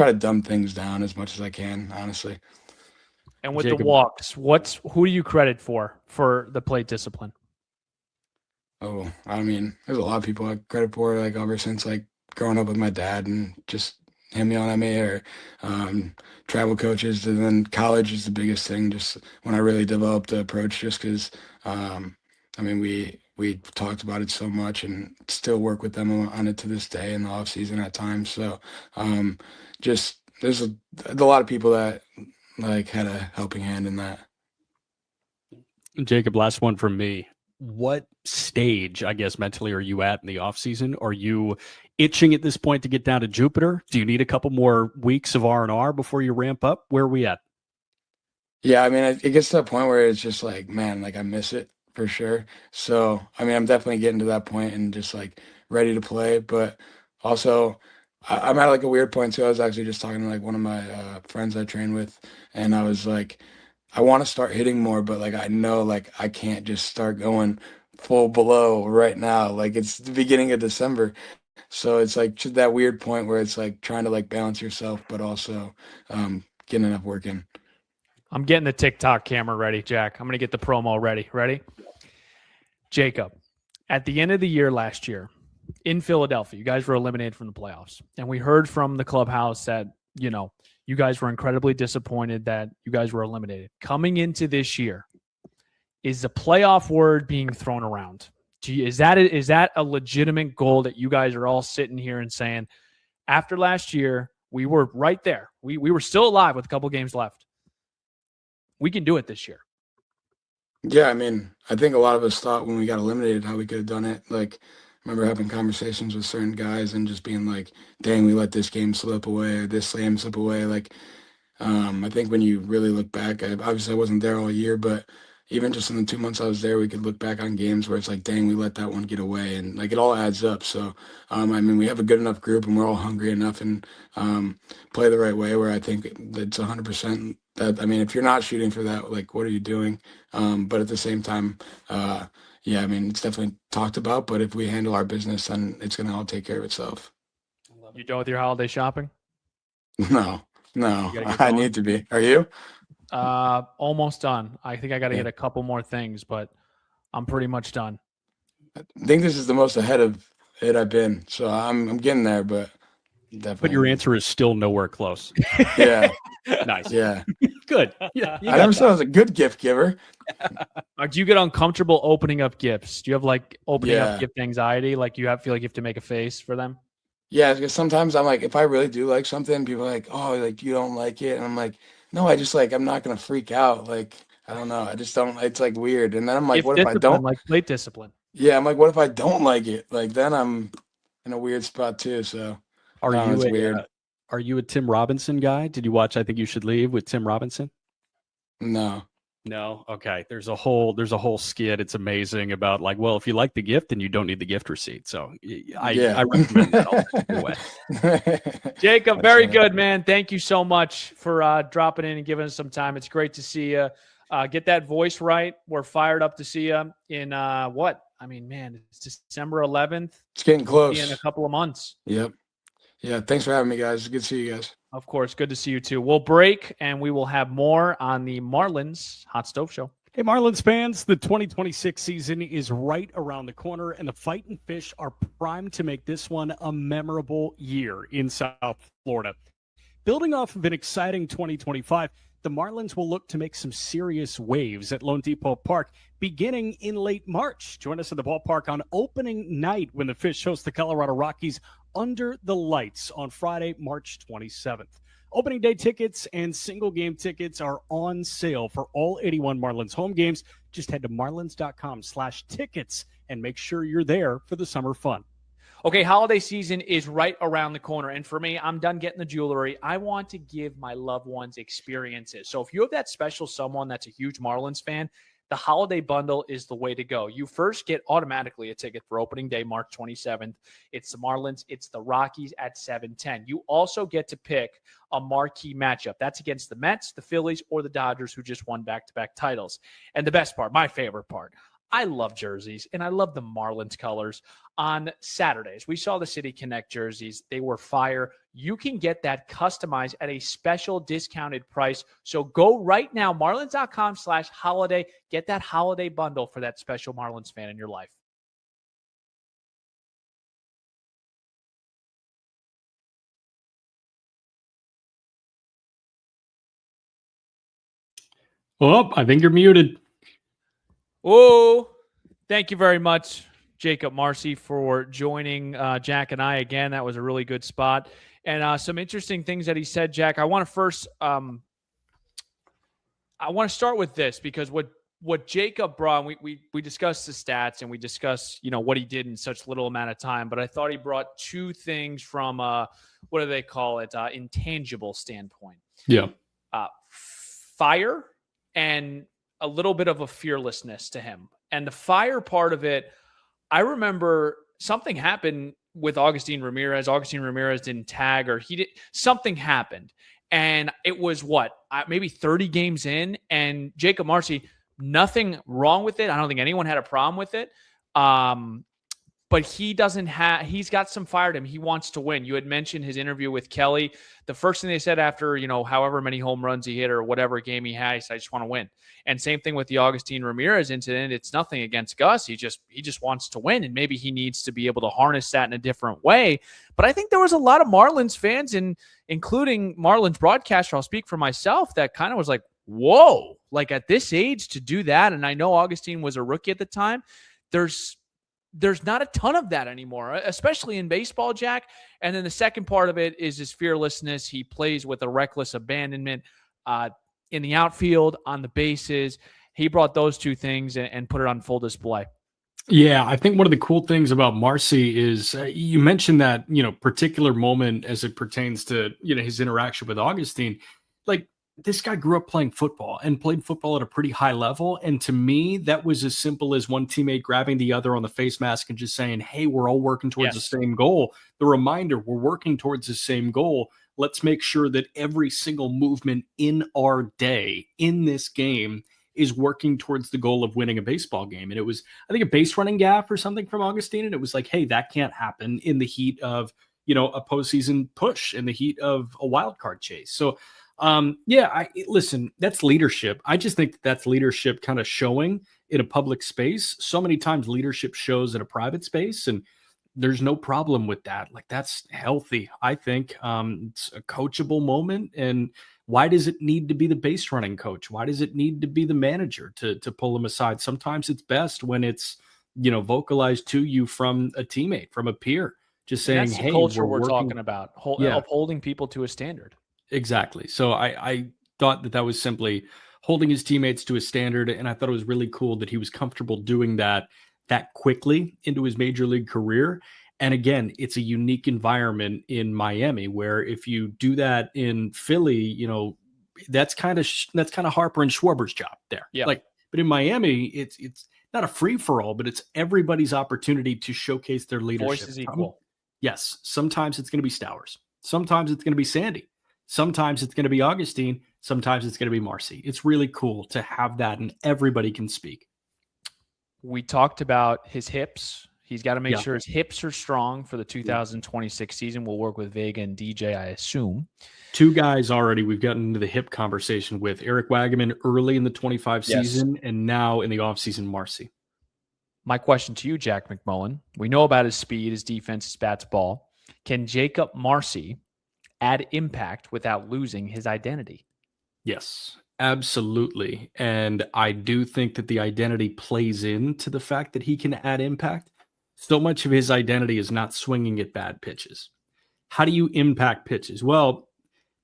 Speaker 5: to dumb things down as much as I can, honestly.
Speaker 2: And with the
Speaker 4: Jacob.
Speaker 2: walks, who do you credit for the plate discipline?
Speaker 5: Oh, I mean, there's a lot of people I credit for, like ever since like growing up with my dad and just him yelling at me or travel coaches. And then college is the biggest thing, just when I really developed the approach, just because, I mean, we talked about it so much and still work with them on it to this day in the off season at times. So just there's a lot of people that like had a helping hand in that.
Speaker 4: Jacob, last one from me. What stage, I guess, mentally are you at in the offseason? Are you itching at this point to get down to Jupiter? Do you need a couple more weeks of R&R before you ramp up? Where are we at?
Speaker 5: Yeah, I mean, it gets to a point where it's just like, man, like I miss it for sure. So, I mean, I'm definitely getting to that point and just like ready to play. But also, I'm at like a weird point too. I was actually just talking to like one of my friends I train with, and I was like, I want to start hitting more, but like I know like I can't just start going full blow right now. Like it's the beginning of December. So it's like just that weird point where it's like trying to like balance yourself, but also getting enough work in.
Speaker 2: I'm getting the TikTok camera ready, Jack. I'm going to get the promo ready. Ready? Jacob, at the end of the year last year in Philadelphia, you guys were eliminated from the playoffs. And we heard from the clubhouse that, you guys were incredibly disappointed that you guys were eliminated. Coming into this year, is the playoff word being thrown around? Is that a legitimate goal that you guys are all sitting here and saying, after last year, we were right there. We were still alive with a couple games left. We can do it this year.
Speaker 5: Yeah, I mean, I think a lot of us thought when we got eliminated how we could have done it. Like, I remember having conversations with certain guys and just being like, dang, we let this game slip away or this slam slip away. Like, I think when you really look back, obviously I wasn't there all year, but even just in the 2 months I was there, we could look back on games where it's like, dang, we let that one get away, and like it all adds up. So, I mean, we have a good enough group, and we're all hungry enough, and play the right way. Where I think it's 100% that. I mean, if you're not shooting for that, like, what are you doing? But at the same time, yeah, I mean, it's definitely talked about. But if we handle our business, then it's gonna all take care of itself.
Speaker 2: You done with your holiday shopping?
Speaker 5: No,
Speaker 2: You gotta get
Speaker 5: I
Speaker 2: going?
Speaker 5: need to be. Are you?
Speaker 2: Almost done. I think I got to
Speaker 5: Yeah.
Speaker 2: get a couple more things, but I'm pretty much done.
Speaker 5: I think this is the most ahead of it I've been, so I'm getting there, but definitely.
Speaker 4: But your answer is still nowhere close.
Speaker 5: Yeah,
Speaker 4: Nice.
Speaker 5: yeah.
Speaker 4: Good. Yeah,
Speaker 5: I never said I was a good gift giver.
Speaker 2: Do you get uncomfortable opening up gifts? Do you have like opening
Speaker 5: Yeah.
Speaker 2: up gift anxiety? Like feel like you have to make a face for them?
Speaker 5: Yeah, because sometimes I'm like, if I really do like something, people are like, oh, like you don't like it, and I'm like, no, I just like I'm not gonna freak out. Like I don't know, I just don't. It's like weird, and then I'm like,
Speaker 2: Gift
Speaker 5: what if I
Speaker 2: discipline,
Speaker 5: don't?
Speaker 2: like plate discipline.
Speaker 5: Yeah, I'm like, what if I don't like it? Like then I'm in a weird spot too. So
Speaker 4: Are
Speaker 5: I don't know,
Speaker 4: you
Speaker 5: it's
Speaker 4: a
Speaker 5: weird.
Speaker 4: Are you a Tim Robinson guy? Did you watch I Think You Should Leave with Tim Robinson?
Speaker 5: No.
Speaker 4: No. Okay. There's a whole skit. It's amazing about like, well, if you like the gift, then you don't need the gift receipt. So I recommend that all the way.
Speaker 2: Jakob, very good, man. Thank you so much for dropping in and giving us some time. It's great to see you. Get that voice right. We're fired up to see you in what? I mean, man, it's December 11th.
Speaker 5: It's getting close.
Speaker 2: In a couple of months.
Speaker 5: Yep. Yeah. Thanks for having me, guys. Good to see you guys.
Speaker 2: Of course. Good to see you too. We'll break and we will have more on the Marlins Hot Stove Show.
Speaker 4: Hey, Marlins fans, the 2026 season is right around the corner, and the Fightin' Fish are primed to make this one a memorable year in South Florida. Building off of an exciting 2025, the Marlins will look to make some serious waves at Lone Depot Park beginning in late March. Join us at the ballpark on opening night when the Fish host the Colorado Rockies under the lights on Friday, March 27th. Opening day tickets and single game tickets are on sale for all 81 Marlins home games. Just head to marlins.com/tickets and make sure you're there for the summer fun.
Speaker 2: Okay, holiday season is right around the corner. And for me, I'm done getting the jewelry. I want to give my loved ones experiences. So if you have that special someone that's a huge Marlins fan, the holiday bundle is the way to go. You first get automatically a ticket for opening day, March 27th. It's the Marlins. It's the Rockies at 7:10. You also get to pick a marquee matchup. That's against the Mets, the Phillies, or the Dodgers, who just won back-to-back titles. And the best part, my favorite part, I love jerseys, and I love the Marlins colors. On Saturdays, we saw the City Connect jerseys. They were fire. You can get that customized at a special discounted price. So go right now, marlins.com/holiday. Get that holiday bundle for that special Marlins fan in your life.
Speaker 3: Oh, I think you're muted.
Speaker 2: Oh, thank you very much, Jakob Marsee, for joining Jack and I again. That was a really good spot. And some interesting things that he said, Jack. I want to first I want to start with this because what Jakob brought, we discussed the stats and we discussed, what he did in such little amount of time, but I thought he brought two things from what do they call it? Intangible standpoint.
Speaker 3: Yeah.
Speaker 2: Fire and a little bit of a fearlessness to him. And the fire part of it, I remember something happened with Augustin Ramirez. Augustin Ramirez didn't tag, or something happened. And it was maybe 30 games in, and Jakob Marsee, nothing wrong with it. I don't think anyone had a problem with it. But he's got some fire to him. He wants to win. You had mentioned his interview with Kelly. The first thing they said after, however many home runs he hit or whatever game he had, he said, I just want to win. And same thing with the Augustin Ramirez incident. It's nothing against Gus. He just wants to win. And maybe he needs to be able to harness that in a different way. But I think there was a lot of Marlins fans, including Marlins broadcaster, I'll speak for myself, that kind of was like, whoa, like at this age to do that. And I know Augustin was a rookie at the time. There's not a ton of that anymore, especially in baseball, Jack. And then the second part of it is his fearlessness. He plays with a reckless abandonment in the outfield, on the bases. He brought those two things and put it on full display.
Speaker 3: Yeah, I think one of the cool things about Marsee is you mentioned that, particular moment as it pertains to, his interaction with Augustin. Like, this guy grew up playing football and played football at a pretty high level. And to me, that was as simple as one teammate grabbing the other on the face mask and just saying, hey, we're all working towards the same goal. The reminder, we're working towards the same goal. Let's make sure that every single movement in our day in this game is working towards the goal of winning a baseball game. And it was, I think, a base running gaff or something from Augustin. And it was like, hey, that can't happen in the heat of, a postseason push, in the heat of a wild card chase. So, listen, that's leadership. I just think that's leadership kind of showing in a public space. So many times leadership shows in a private space, and there's no problem with that. Like, that's healthy, I think. It's a coachable moment. And why does it need to be the base running coach? Why does it need to be the manager to pull them aside? Sometimes it's best when it's, vocalized to you from a teammate, from a peer, just saying,
Speaker 2: that's the
Speaker 3: hey,
Speaker 2: culture we're talking about, upholding people to a standard.
Speaker 3: Exactly. So I thought that was simply holding his teammates to a standard. And I thought it was really cool that he was comfortable doing that quickly into his major league career. And again, it's a unique environment in Miami where if you do that in Philly, you know, that's kind of Harper and Schwarber's job there.
Speaker 2: Yeah.
Speaker 3: Like, but in Miami, it's not a free for all, but it's everybody's opportunity to showcase their leadership.
Speaker 2: Voice is equal.
Speaker 3: Yes. Sometimes it's going to be Stowers. Sometimes it's going to be Sandy. Sometimes it's going to be Augustine. Sometimes it's going to be Marsee. It's really cool to have that, and everybody can speak.
Speaker 2: We talked about his hips. He's got to make sure his hips are strong for the 2026 season. We'll work with Vega and DJ, I assume.
Speaker 3: 2 guys already we've gotten into the hip conversation with. Eric Wagaman early in the 25 season, and now in the offseason, Marsee.
Speaker 2: My question to you, Jack McMullen. We know about his speed, his defense, his bats, ball. Can Jakob Marsee add impact without losing his identity?
Speaker 3: Yes, absolutely. And I do think that the identity plays into the fact that he can add impact. So much of his identity is not swinging at bad pitches. How do you impact pitches? Well,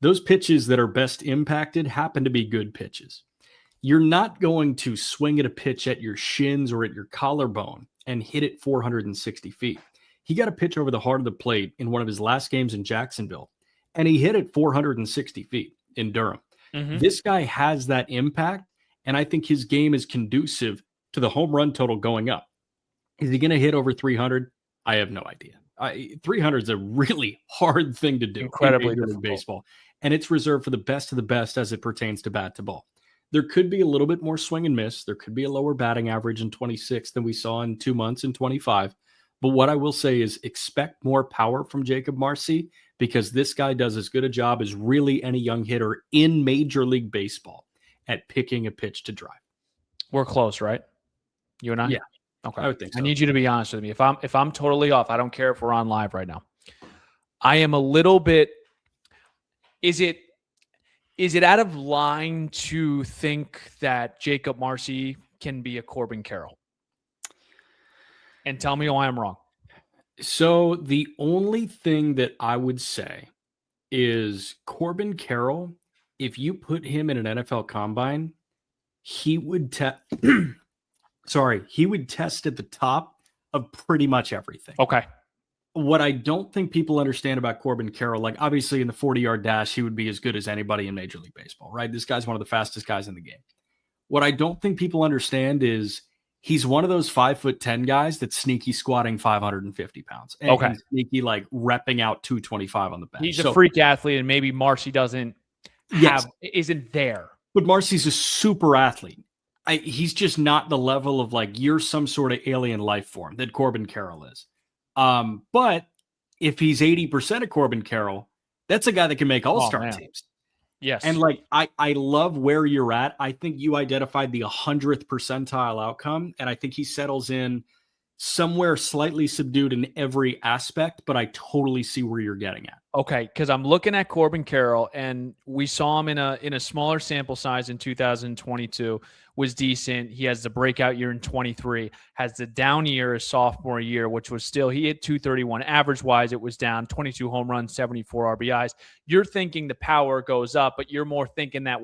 Speaker 3: those pitches that are best impacted happen to be good pitches. You're not going to swing at a pitch at your shins or at your collarbone and hit it 460 feet. He got a pitch over the heart of the plate in one of his last games in Jacksonville, and he hit it 460 feet in Durham.
Speaker 2: Mm-hmm.
Speaker 3: This guy has that impact, and I think his game is conducive to the home run total going up. Is he going to hit over 300? I have no idea. 300 is a really hard thing to do.
Speaker 2: Incredibly
Speaker 3: in
Speaker 2: difficult.
Speaker 3: baseball, and it's reserved for the best of the best as it pertains to bat to ball. There could be a little bit more swing and miss. There could be a lower batting average in 26 than we saw in 2 months in 25. But what I will say is expect more power from Jakob Marsee, because this guy does as good a job as really any young hitter in Major League Baseball at picking a pitch to drive.
Speaker 2: We're close, right? You and I?
Speaker 3: Yeah.
Speaker 2: Okay.
Speaker 3: I would think so.
Speaker 2: I need you to be honest with me. If I'm totally off, I don't care if we're on live right now. I am a little bit. Is it out of line to think that Jakob Marsee can be a Corbin Carroll? And tell me why I'm wrong.
Speaker 3: So the only thing that I would say is Corbin Carroll, if you put him in an NFL combine, he would he would test at the top of pretty much everything.
Speaker 2: Okay.
Speaker 3: What I don't think people understand about Corbin Carroll, like obviously in the 40-yard dash, he would be as good as anybody in Major League Baseball, right? This guy's one of the fastest guys in the game. What I don't think people understand is he's one of those 5'10" guys that's sneaky squatting 550 pounds. And sneaky like repping out 225 on the bench.
Speaker 2: He's a freak athlete, and maybe Marsee isn't there.
Speaker 3: But Marsee's a super athlete. He's just not the level of like you're some sort of alien life form that Corbin Carroll is. But if he's 80% of Corbin Carroll, that's a guy that can make all-star teams.
Speaker 2: Yes.
Speaker 3: And like, I love where you're at. I think you identified the 100th percentile outcome. And I think he settles in somewhere slightly subdued in every aspect, but I totally see where you're getting at.
Speaker 2: Okay. Cause I'm looking at Corbin Carroll, and we saw him in a smaller sample size in 2022, was decent. He has the breakout year in 23, has the down year his sophomore year, which was still, he hit 231 average wise. It was down 22 home runs, 74 RBIs. You're thinking the power goes up, but you're more thinking that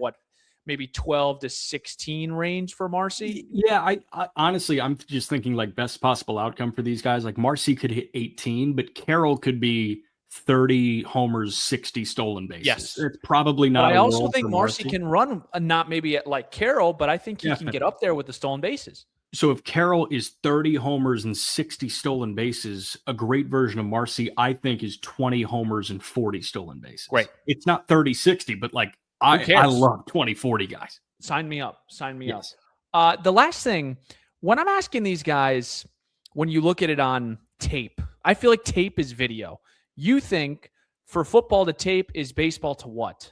Speaker 2: maybe 12 to 16 range for Marsee?
Speaker 3: Yeah, I honestly, I'm just thinking like best possible outcome for these guys. Like Marsee could hit 18, but Carroll could be 30 homers, 60 stolen bases.
Speaker 2: Yes.
Speaker 3: It's probably not.
Speaker 2: But I also think Marsee can run, not maybe at like Carroll, but I think he can get up there with the stolen bases.
Speaker 3: So if Carroll is 30 homers and 60 stolen bases, a great version of Marsee, I think, is 20 homers and 40 stolen bases.
Speaker 2: Great.
Speaker 3: It's not 30-60, but like I love 20-40 guys.
Speaker 2: Sign me up. The last thing, when I'm asking these guys, when you look at it on tape, I feel like tape is video. You think for football to tape is baseball to what?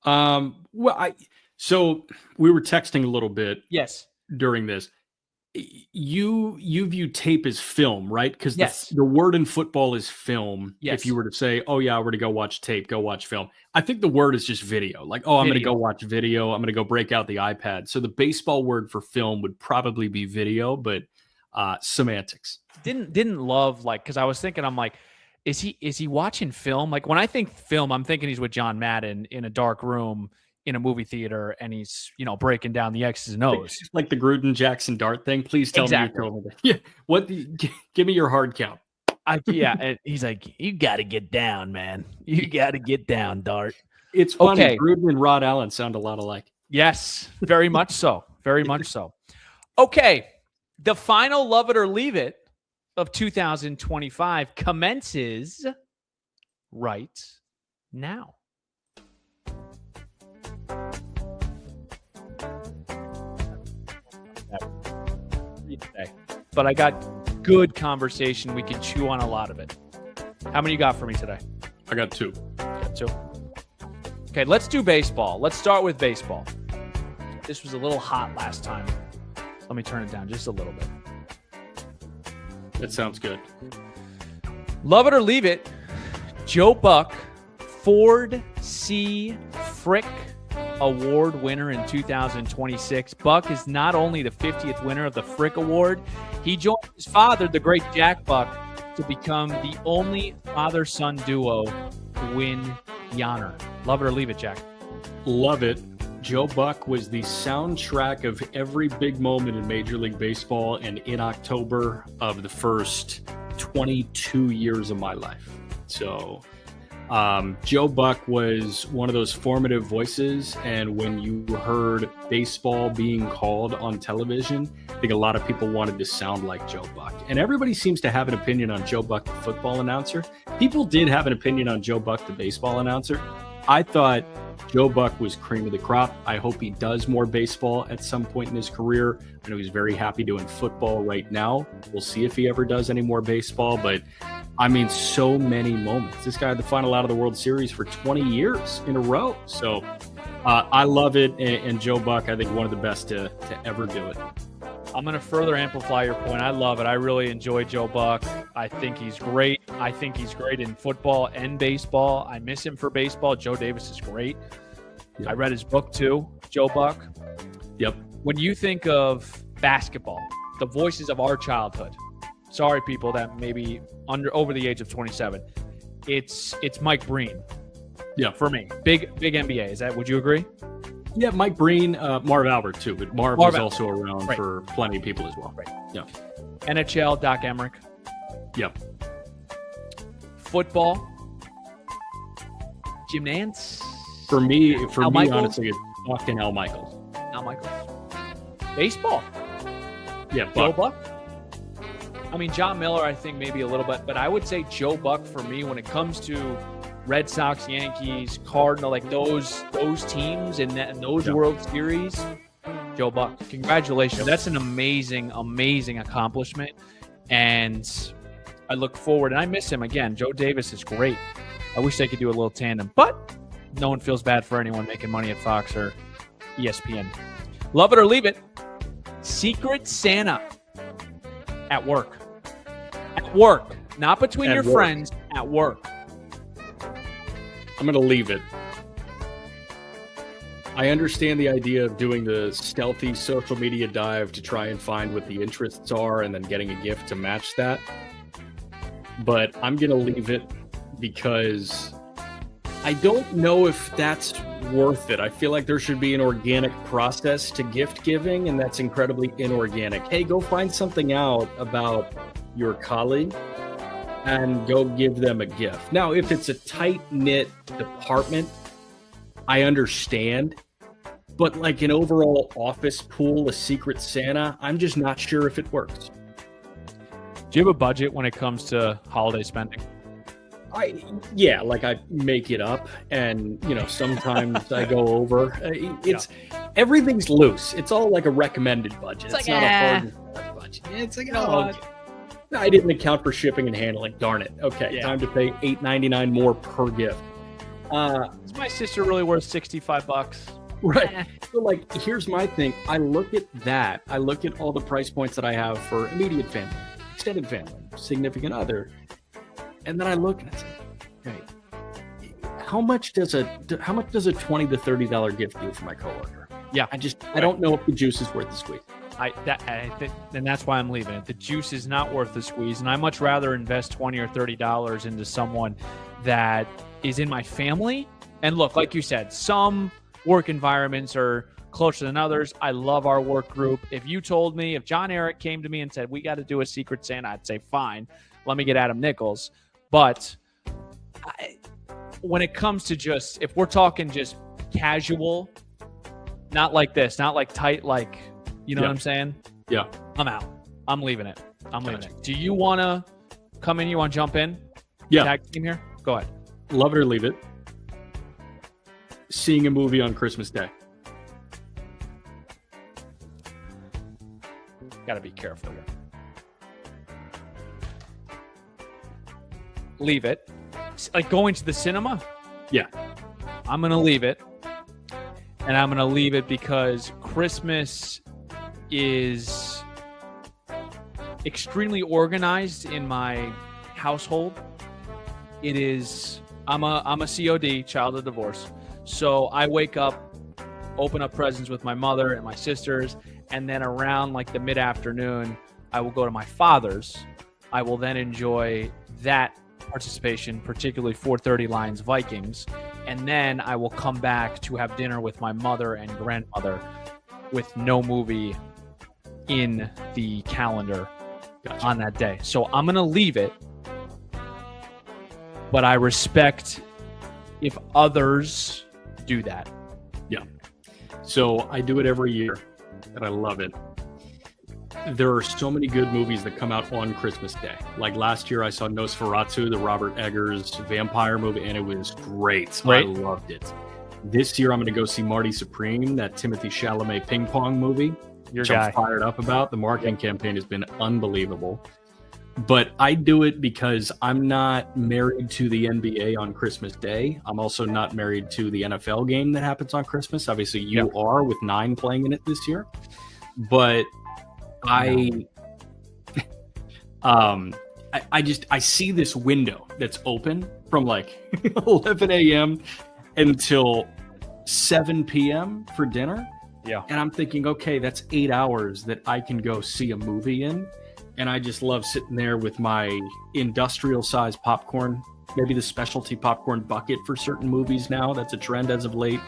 Speaker 3: So we were texting a little bit.
Speaker 2: Yes.
Speaker 3: During this, you view tape as film, right? Because
Speaker 2: yes,
Speaker 3: the word in football is film.
Speaker 2: Yes.
Speaker 3: If you were to say, oh yeah, we're to go watch tape, go watch film. I think the word is just video. Like, oh, I'm going to go watch video. I'm going to go break out the iPad. So the baseball word for film would probably be video, but semantics.
Speaker 2: Didn't love, like, because I was thinking, I'm like, is he watching film? Like when I think film, I'm thinking he's with John Madden in a dark room in a movie theater, and he's, breaking down the X's and O's.
Speaker 3: Like the Gruden Jackson Dart thing. Please tell me you told me that. Yeah. Give me your hard count.
Speaker 2: Yeah, and he's like, you got to get down, man. You got to get down, Dart.
Speaker 3: It's funny.
Speaker 2: Okay.
Speaker 3: Gruden and Rod Allen sound a lot alike.
Speaker 2: Yes, very much so. Very much so. Okay, the final Love It or Leave It of 2025 commences right now. But I got good conversation. We can chew on a lot of it. How many you got for me today?
Speaker 3: I got 2.
Speaker 2: Got 2. Okay, let's do baseball. Let's start with baseball. This was a little hot last time. Let me turn it down just a little bit.
Speaker 3: That sounds good.
Speaker 2: Love it or leave it, Joe Buck, Ford C. Frick Award winner in 2026. Buck is not only the 50th winner of the Frick Award, he joined his father, the great Jack Buck, to become the only father-son duo to win the honor. Love it or leave it, Jack?
Speaker 3: Love it. Joe Buck was the soundtrack of every big moment in Major League Baseball, and in October of the first 22 years of my life. So Joe Buck was one of those formative voices, and when you heard baseball being called on television, I think a lot of people wanted to sound like Joe Buck. And everybody seems to have an opinion on Joe Buck, the football announcer. People did have an opinion on Joe Buck, the baseball announcer. I thought Joe Buck was cream of the crop. I hope he does more baseball at some point in his career. I know he's very happy doing football right now. We'll see if he ever does any more baseball, but I mean, so many moments. This guy had the final out of the World Series for 20 years in a row. So I love it. And Joe Buck, I think one of the best to ever do it.
Speaker 2: I'm going to further amplify your point. I love it. I really enjoy Joe Buck. I think he's great. I think he's great in football and baseball. I miss him for baseball. Joe Davis is great. Yep. I read his book too, Joe Buck.
Speaker 3: Yep.
Speaker 2: When you think of basketball, the voices of our childhood, sorry people that maybe over the age of 27, it's Mike Breen.
Speaker 3: Yeah,
Speaker 2: for me, big NBA. Would you agree?
Speaker 3: Yeah, Mike Breen, Marv Albert too, but Marv was also around for plenty of people as well.
Speaker 2: Right.
Speaker 3: Yeah.
Speaker 2: NHL, Doc Emmerich.
Speaker 3: Yep.
Speaker 2: Football, Jim Nantz.
Speaker 3: For me,
Speaker 2: Michaels?
Speaker 3: honestly, it's Buck and Al Michaels.
Speaker 2: Al Michaels. Baseball.
Speaker 3: Yeah,
Speaker 2: Joe Buck. I mean, John Miller, I think maybe a little bit, but I would say Joe Buck for me when it comes to Red Sox, Yankees, Cardinal, like those teams and those World Series. Joe Buck, congratulations. That's an amazing, amazing accomplishment. And I look forward, and I miss him again. Joe Davis is great. I wish they could do a little tandem, but no one feels bad for anyone making money at Fox or ESPN. Love it or leave it. Secret Santa at work. At work. Not between your friends, at work.
Speaker 3: I'm going to leave it. I understand the idea of doing the stealthy social media dive to try and find what the interests are and then getting a gift to match that. But I'm going to leave it because I don't know if that's worth it. I feel like there should be an organic process to gift giving, and that's incredibly inorganic. Hey, go find something out about your colleague and go give them a gift. Now, if it's a tight-knit department, I understand. But like an overall office pool, a Secret Santa, I'm just not sure if it works.
Speaker 2: Do you have a budget when it comes to holiday spending?
Speaker 3: I make it up, and sometimes I go over. Everything's loose. It's all like a recommended budget. It's not a hard budget. It's like, I didn't account for shipping and handling. Darn it. Okay, time to pay $8.99 more per gift.
Speaker 2: Is my sister really worth $65?
Speaker 3: Right. So here's my thing. I look at that. I look at all the price points that I have for immediate family, extended family, significant other. And then I look and I say, okay, how much does a $20 to $30 gift do for my coworker?
Speaker 2: Yeah.
Speaker 3: I don't know if the juice is worth the squeeze.
Speaker 2: I think, and that's why I'm leaving it. The juice is not worth the squeeze, and I much rather invest $20 or $30 into someone that is in my family. And look, like you said, some work environments are closer than others. I love our work group. If John Eric came to me and said, we got to do a Secret Santa, I'd say fine. let me get Adam Nichols. But when it comes to just, if we're talking just casual, not like this, not like tight, like, you know what I'm saying?
Speaker 3: Yeah.
Speaker 2: I'm out. I'm leaving it. Leaving it. Do you want to come in? You want to jump in?
Speaker 3: Yeah.
Speaker 2: Tag team here? Go ahead.
Speaker 3: Love it or leave it. Seeing a movie on Christmas Day.
Speaker 2: Got to be careful here. Leave it. Like going to the cinema?
Speaker 3: Yeah.
Speaker 2: I'm going to leave it. And I'm going to leave it because Christmas is extremely organized in my household. It is, I'm a COD, child of divorce. So I wake up, open up presents with my mother and my sisters, and then around like the mid-afternoon, I will go to my father's. I will then enjoy that participation, particularly 4:30 Lions Vikings, and then I will come back to have dinner with my mother and grandmother with no movie in the calendar on that day. So I'm going to leave it, but I respect if others do that.
Speaker 3: Yeah. So I do it every year, and I love it. There are so many good movies that come out on Christmas Day. Like last year, I saw Nosferatu, the Robert Eggers vampire movie, and it was great.
Speaker 2: Right.
Speaker 3: I loved it. This year, I'm going to go see Marty Supreme, that Timothée Chalamet ping pong movie, which I'm fired up about. The marketing campaign has been unbelievable. But I do it because I'm not married to the NBA on Christmas Day. I'm also not married to the NFL game that happens on Christmas. Obviously, you are, with 9 playing in it this year. But I see this window that's open from like 11 a.m. until 7 p.m. for dinner.
Speaker 2: Yeah.
Speaker 3: And I'm thinking, okay, that's 8 hours that I can go see a movie in. And I just love sitting there with my industrial size popcorn, maybe the specialty popcorn bucket for certain movies now. That's a trend as of late.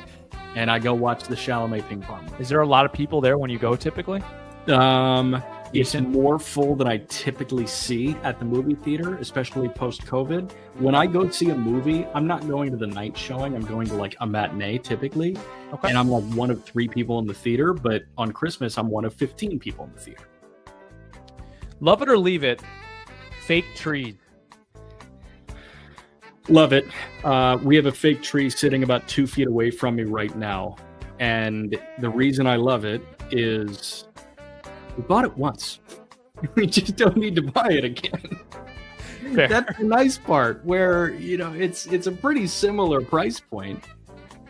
Speaker 3: And I go watch the Chalamet ping pong.
Speaker 2: Is there a lot of people there when you go typically?
Speaker 3: It's more full than I typically see at the movie theater, especially post-COVID. When I go see a movie, I'm not going to the night showing. I'm going to like a matinee typically.
Speaker 2: Okay.
Speaker 3: And I'm like one of 3 people in the theater. But on Christmas, I'm one of 15 people in the theater.
Speaker 2: Love it or leave it. Fake trees.
Speaker 3: Love it. We have a fake tree sitting about 2 feet away from me right now. And the reason I love it is we bought it once. We just don't need to buy it again.
Speaker 2: Fair.
Speaker 3: That's the nice part, where, you know, it's a pretty similar price point.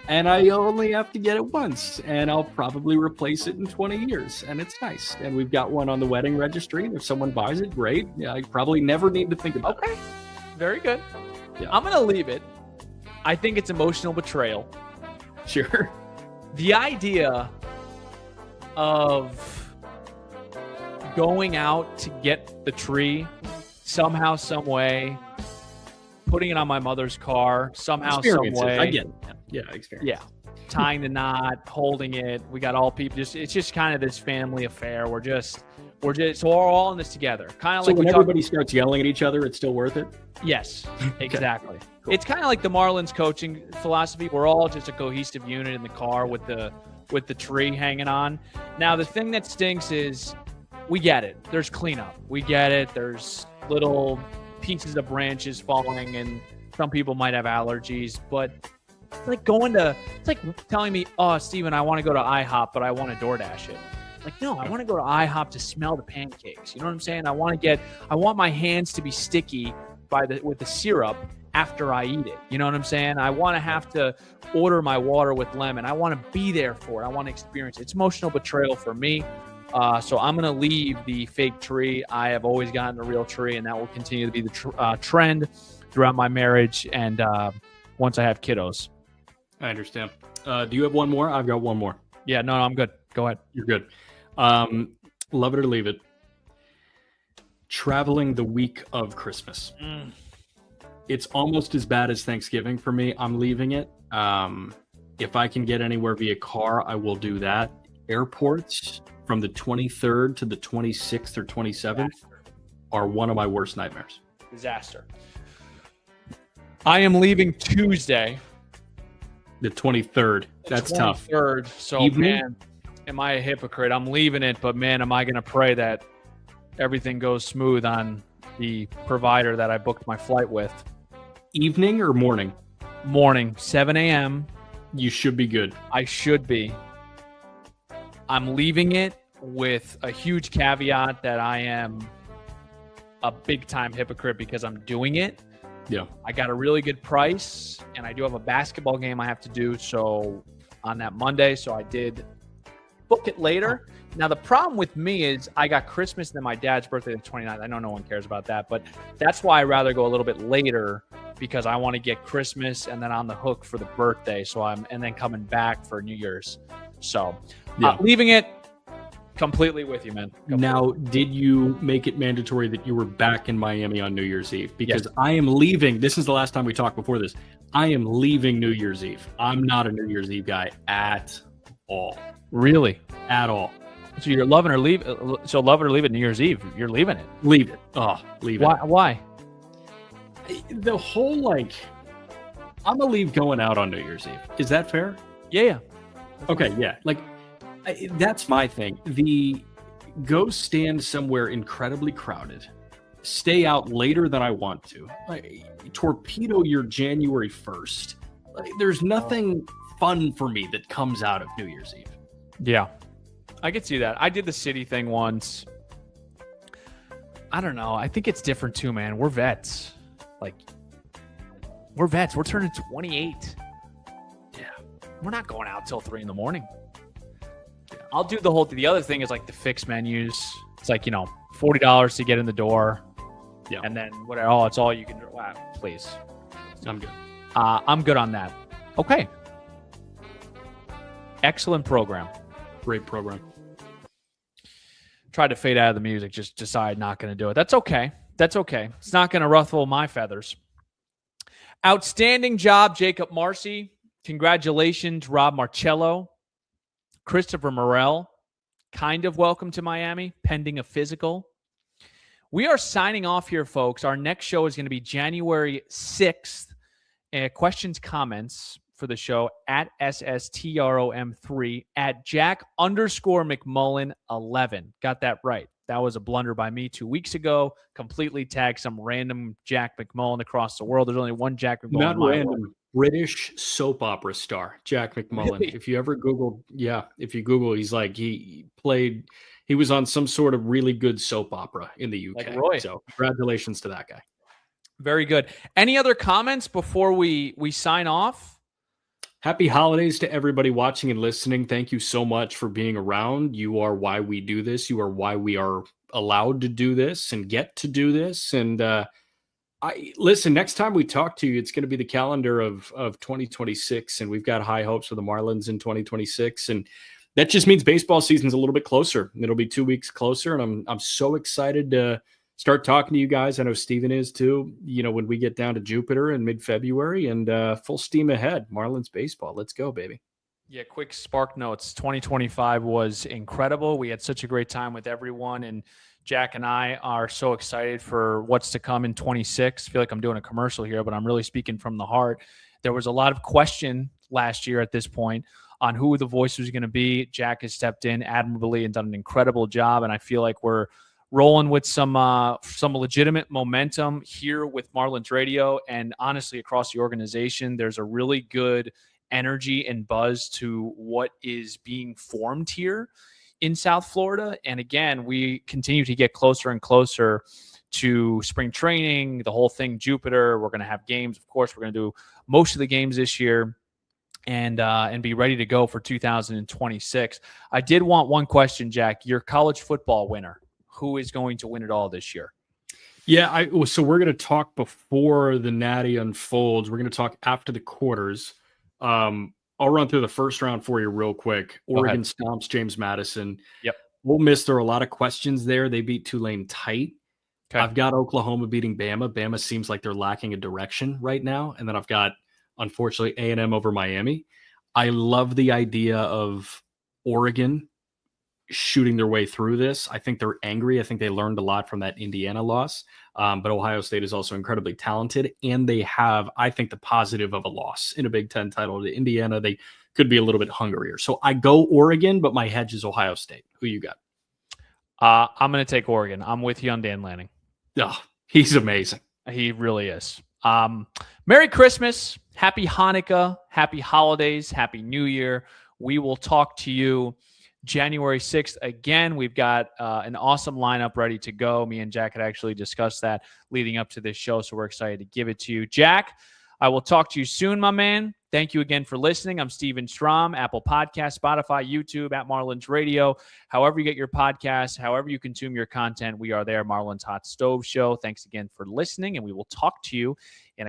Speaker 3: And I only have to get it once, and I'll probably replace it in 20 years, and it's nice. And we've got one on the wedding registry, and if someone buys it, great. Yeah, I probably never need to think about it.
Speaker 2: Very good.
Speaker 3: Yeah.
Speaker 2: I'm going to leave it. I think it's emotional betrayal.
Speaker 3: Sure.
Speaker 2: The idea of going out to get the tree somehow, some way, putting it on my mother's car somehow, some way.
Speaker 3: I get it. Yeah, experience.
Speaker 2: Yeah. Tying the knot, holding it. We got all people. It's just kind of this family affair. We're all in this together. Kind of
Speaker 3: So
Speaker 2: like
Speaker 3: when everybody starts yelling at each other, it's still worth it?
Speaker 2: Yes, exactly.
Speaker 3: Cool.
Speaker 2: It's kind of like the Marlins coaching philosophy. We're all just a cohesive unit in the car with the tree hanging on. Now, the thing that stinks is we get it. There's cleanup. We get it. There's little pieces of branches falling, and some people might have allergies, but it's like telling me, oh, Steven, I want to go to IHOP, but I want to DoorDash it. Like, no, I want to go to IHOP to smell the pancakes. You know what I'm saying? I want my hands to be sticky with the syrup after I eat it. You know what I'm saying? I want to have to order my water with lemon. I want to be there for it. I want to experience it. It's emotional betrayal for me. So I'm going to leave the fake tree. I have always gotten a real tree, and that will continue to be the trend throughout my marriage and once I have kiddos.
Speaker 3: I understand. Do you have one more? I've got one more.
Speaker 2: Yeah, no, I'm good. Go ahead.
Speaker 3: You're good. Love it or leave it. Traveling the week of Christmas. It's almost as bad as Thanksgiving for me. I'm leaving it. If I can get anywhere via car, I will do that. Airports from the 23rd to the 26th or 27th are one of my worst nightmares.
Speaker 2: Disaster. I am leaving Tuesday.
Speaker 3: The 23rd. That's tough.
Speaker 2: 23rd. So,
Speaker 3: Evening?
Speaker 2: man, am I a hypocrite? I'm leaving it, but, man, am I going to pray that everything goes smooth on the provider that I booked my flight with.
Speaker 3: Evening or morning?
Speaker 2: Morning, 7 a.m.
Speaker 3: You should be good.
Speaker 2: I should be. I'm leaving it with a huge caveat that I am a big-time hypocrite because I'm doing it.
Speaker 3: Yeah.
Speaker 2: I got a really good price, and I do have a basketball game I have to do so on that Monday, so I did book it later. Now, the problem with me is I got Christmas and then my dad's birthday the 29th. I know no one cares about that, but that's why I'd rather go a little bit later because I want to get Christmas and then on the hook for the birthday. And then coming back for New Year's. So leaving it completely with you, man.
Speaker 3: Now, did you make it mandatory that you were back in Miami on New Year's Eve? Because
Speaker 2: Yes.
Speaker 3: I am leaving. This is the last time we talked before this. I am leaving New Year's Eve. I'm not a New Year's Eve guy at all.
Speaker 2: Really?
Speaker 3: At all.
Speaker 2: So you're loving or leave? So love it or leave it New Year's Eve. You're leaving it.
Speaker 3: Leave it. Oh, leave it.
Speaker 2: Why?
Speaker 3: The whole, I'm going to leave going out on New Year's Eve. Is that fair?
Speaker 2: Yeah.
Speaker 3: Okay, yeah. That's my thing. Go stand somewhere incredibly crowded. Stay out later than I want to. Torpedo your January 1st. There's nothing fun for me that comes out of New Year's Eve.
Speaker 2: Yeah. I could see that. I did the city thing once. I don't know. I think it's different too, man. We're vets. We're vets. We're turning 28. Yeah. We're not going out till 3 a.m. I'll do the other thing is the fixed menus. It's $40 to get in the door.
Speaker 3: Yeah.
Speaker 2: And then whatever. Oh, it's all you can do. Wow, please.
Speaker 3: I'm good.
Speaker 2: I'm good on that. Okay. Excellent program.
Speaker 3: Great program.
Speaker 2: Tried to fade out of the music, just decide not going to do it. That's okay. It's not going to ruffle my feathers. Outstanding job, Jakob Marsee. Congratulations, Rob Marcello. Christopher Morel, kind of welcome to Miami, pending a physical. We are signing off here, folks. Our next show is going to be January 6th. Questions, comments for the show at SSTROM3 at Jack_McMullen11. Got that right. That was a blunder by me 2 weeks ago. Completely tagged some random Jack McMullen across the world. There's only one Jack McMullen.
Speaker 3: Not random. British soap opera star, Jack McMullen.
Speaker 2: Really?
Speaker 3: If you ever Google, he was on some sort of really good soap opera in the UK.
Speaker 2: Like Roy.
Speaker 3: So congratulations to that guy.
Speaker 2: Very good. Any other comments before we sign off?
Speaker 3: Happy holidays to everybody watching and listening. Thank you so much for being around. You are why we do this. You are why we are allowed to do this and get to do this. And listen, next time we talk to you, it's going to be the calendar of 2026, and we've got high hopes for the Marlins in 2026. And that just means baseball season's a little bit closer. It'll be 2 weeks closer, and I'm so excited to start talking to you guys. I know Steven is too, when we get down to Jupiter in mid-February, and full steam ahead. Marlins baseball. Let's go, baby.
Speaker 2: Yeah, quick spark notes. 2025 was incredible. We had such a great time with everyone, and Jack and I are so excited for what's to come in 26. I feel like I'm doing a commercial here, but I'm really speaking from the heart. There was a lot of question last year at this point on who the voice was going to be. Jack has stepped in admirably and done an incredible job, and I feel like we're rolling with some legitimate momentum here with Marlins Radio, and honestly across the organization. There's a really good energy and buzz to what is being formed here in South Florida. And again, we continue to get closer and closer to spring training, the whole thing, Jupiter. We're going to have games. Of course, we're going to do most of the games this year and be ready to go for 2026. I did want one question, Jack. Your college football winner. Who is going to win it all this year?
Speaker 3: Yeah, so we're going to talk before the Natty unfolds. We're going to talk after the quarters. I'll run through the first round for you real quick. Oregon stomps James Madison.
Speaker 2: Yep.
Speaker 3: Ole Miss, there are a lot of questions there. They beat Tulane tight.
Speaker 2: Okay.
Speaker 3: I've got Oklahoma beating Bama. Bama seems like they're lacking a direction right now. And then I've got, unfortunately, A&M over Miami. I love the idea of Oregon shooting their way through this. I think they're angry. I think they learned a lot from that Indiana loss. But Ohio State is also incredibly talented, and they have, I think, the positive of a loss in a Big Ten title to Indiana. They could be a little bit hungrier. So I go Oregon, but my hedge is Ohio State. Who you got?
Speaker 2: I'm going to take Oregon. I'm with you on Dan Lanning.
Speaker 3: Oh, he's amazing.
Speaker 2: He really is. Merry Christmas, Happy Hanukkah, Happy Holidays, Happy New Year. We will talk to you January 6th again. We've got an awesome lineup ready to go. Me and Jack had actually discussed that leading up to this show, so we're excited to give it to you. Jack, I will talk to you soon, my man. Thank you again for listening. I'm Steven Strom, Apple Podcast, Spotify, YouTube, at Marlins Radio. However you get your podcasts, however you consume your content, we are there, Marlins Hot Stove Show. Thanks again for listening, and we will talk to you in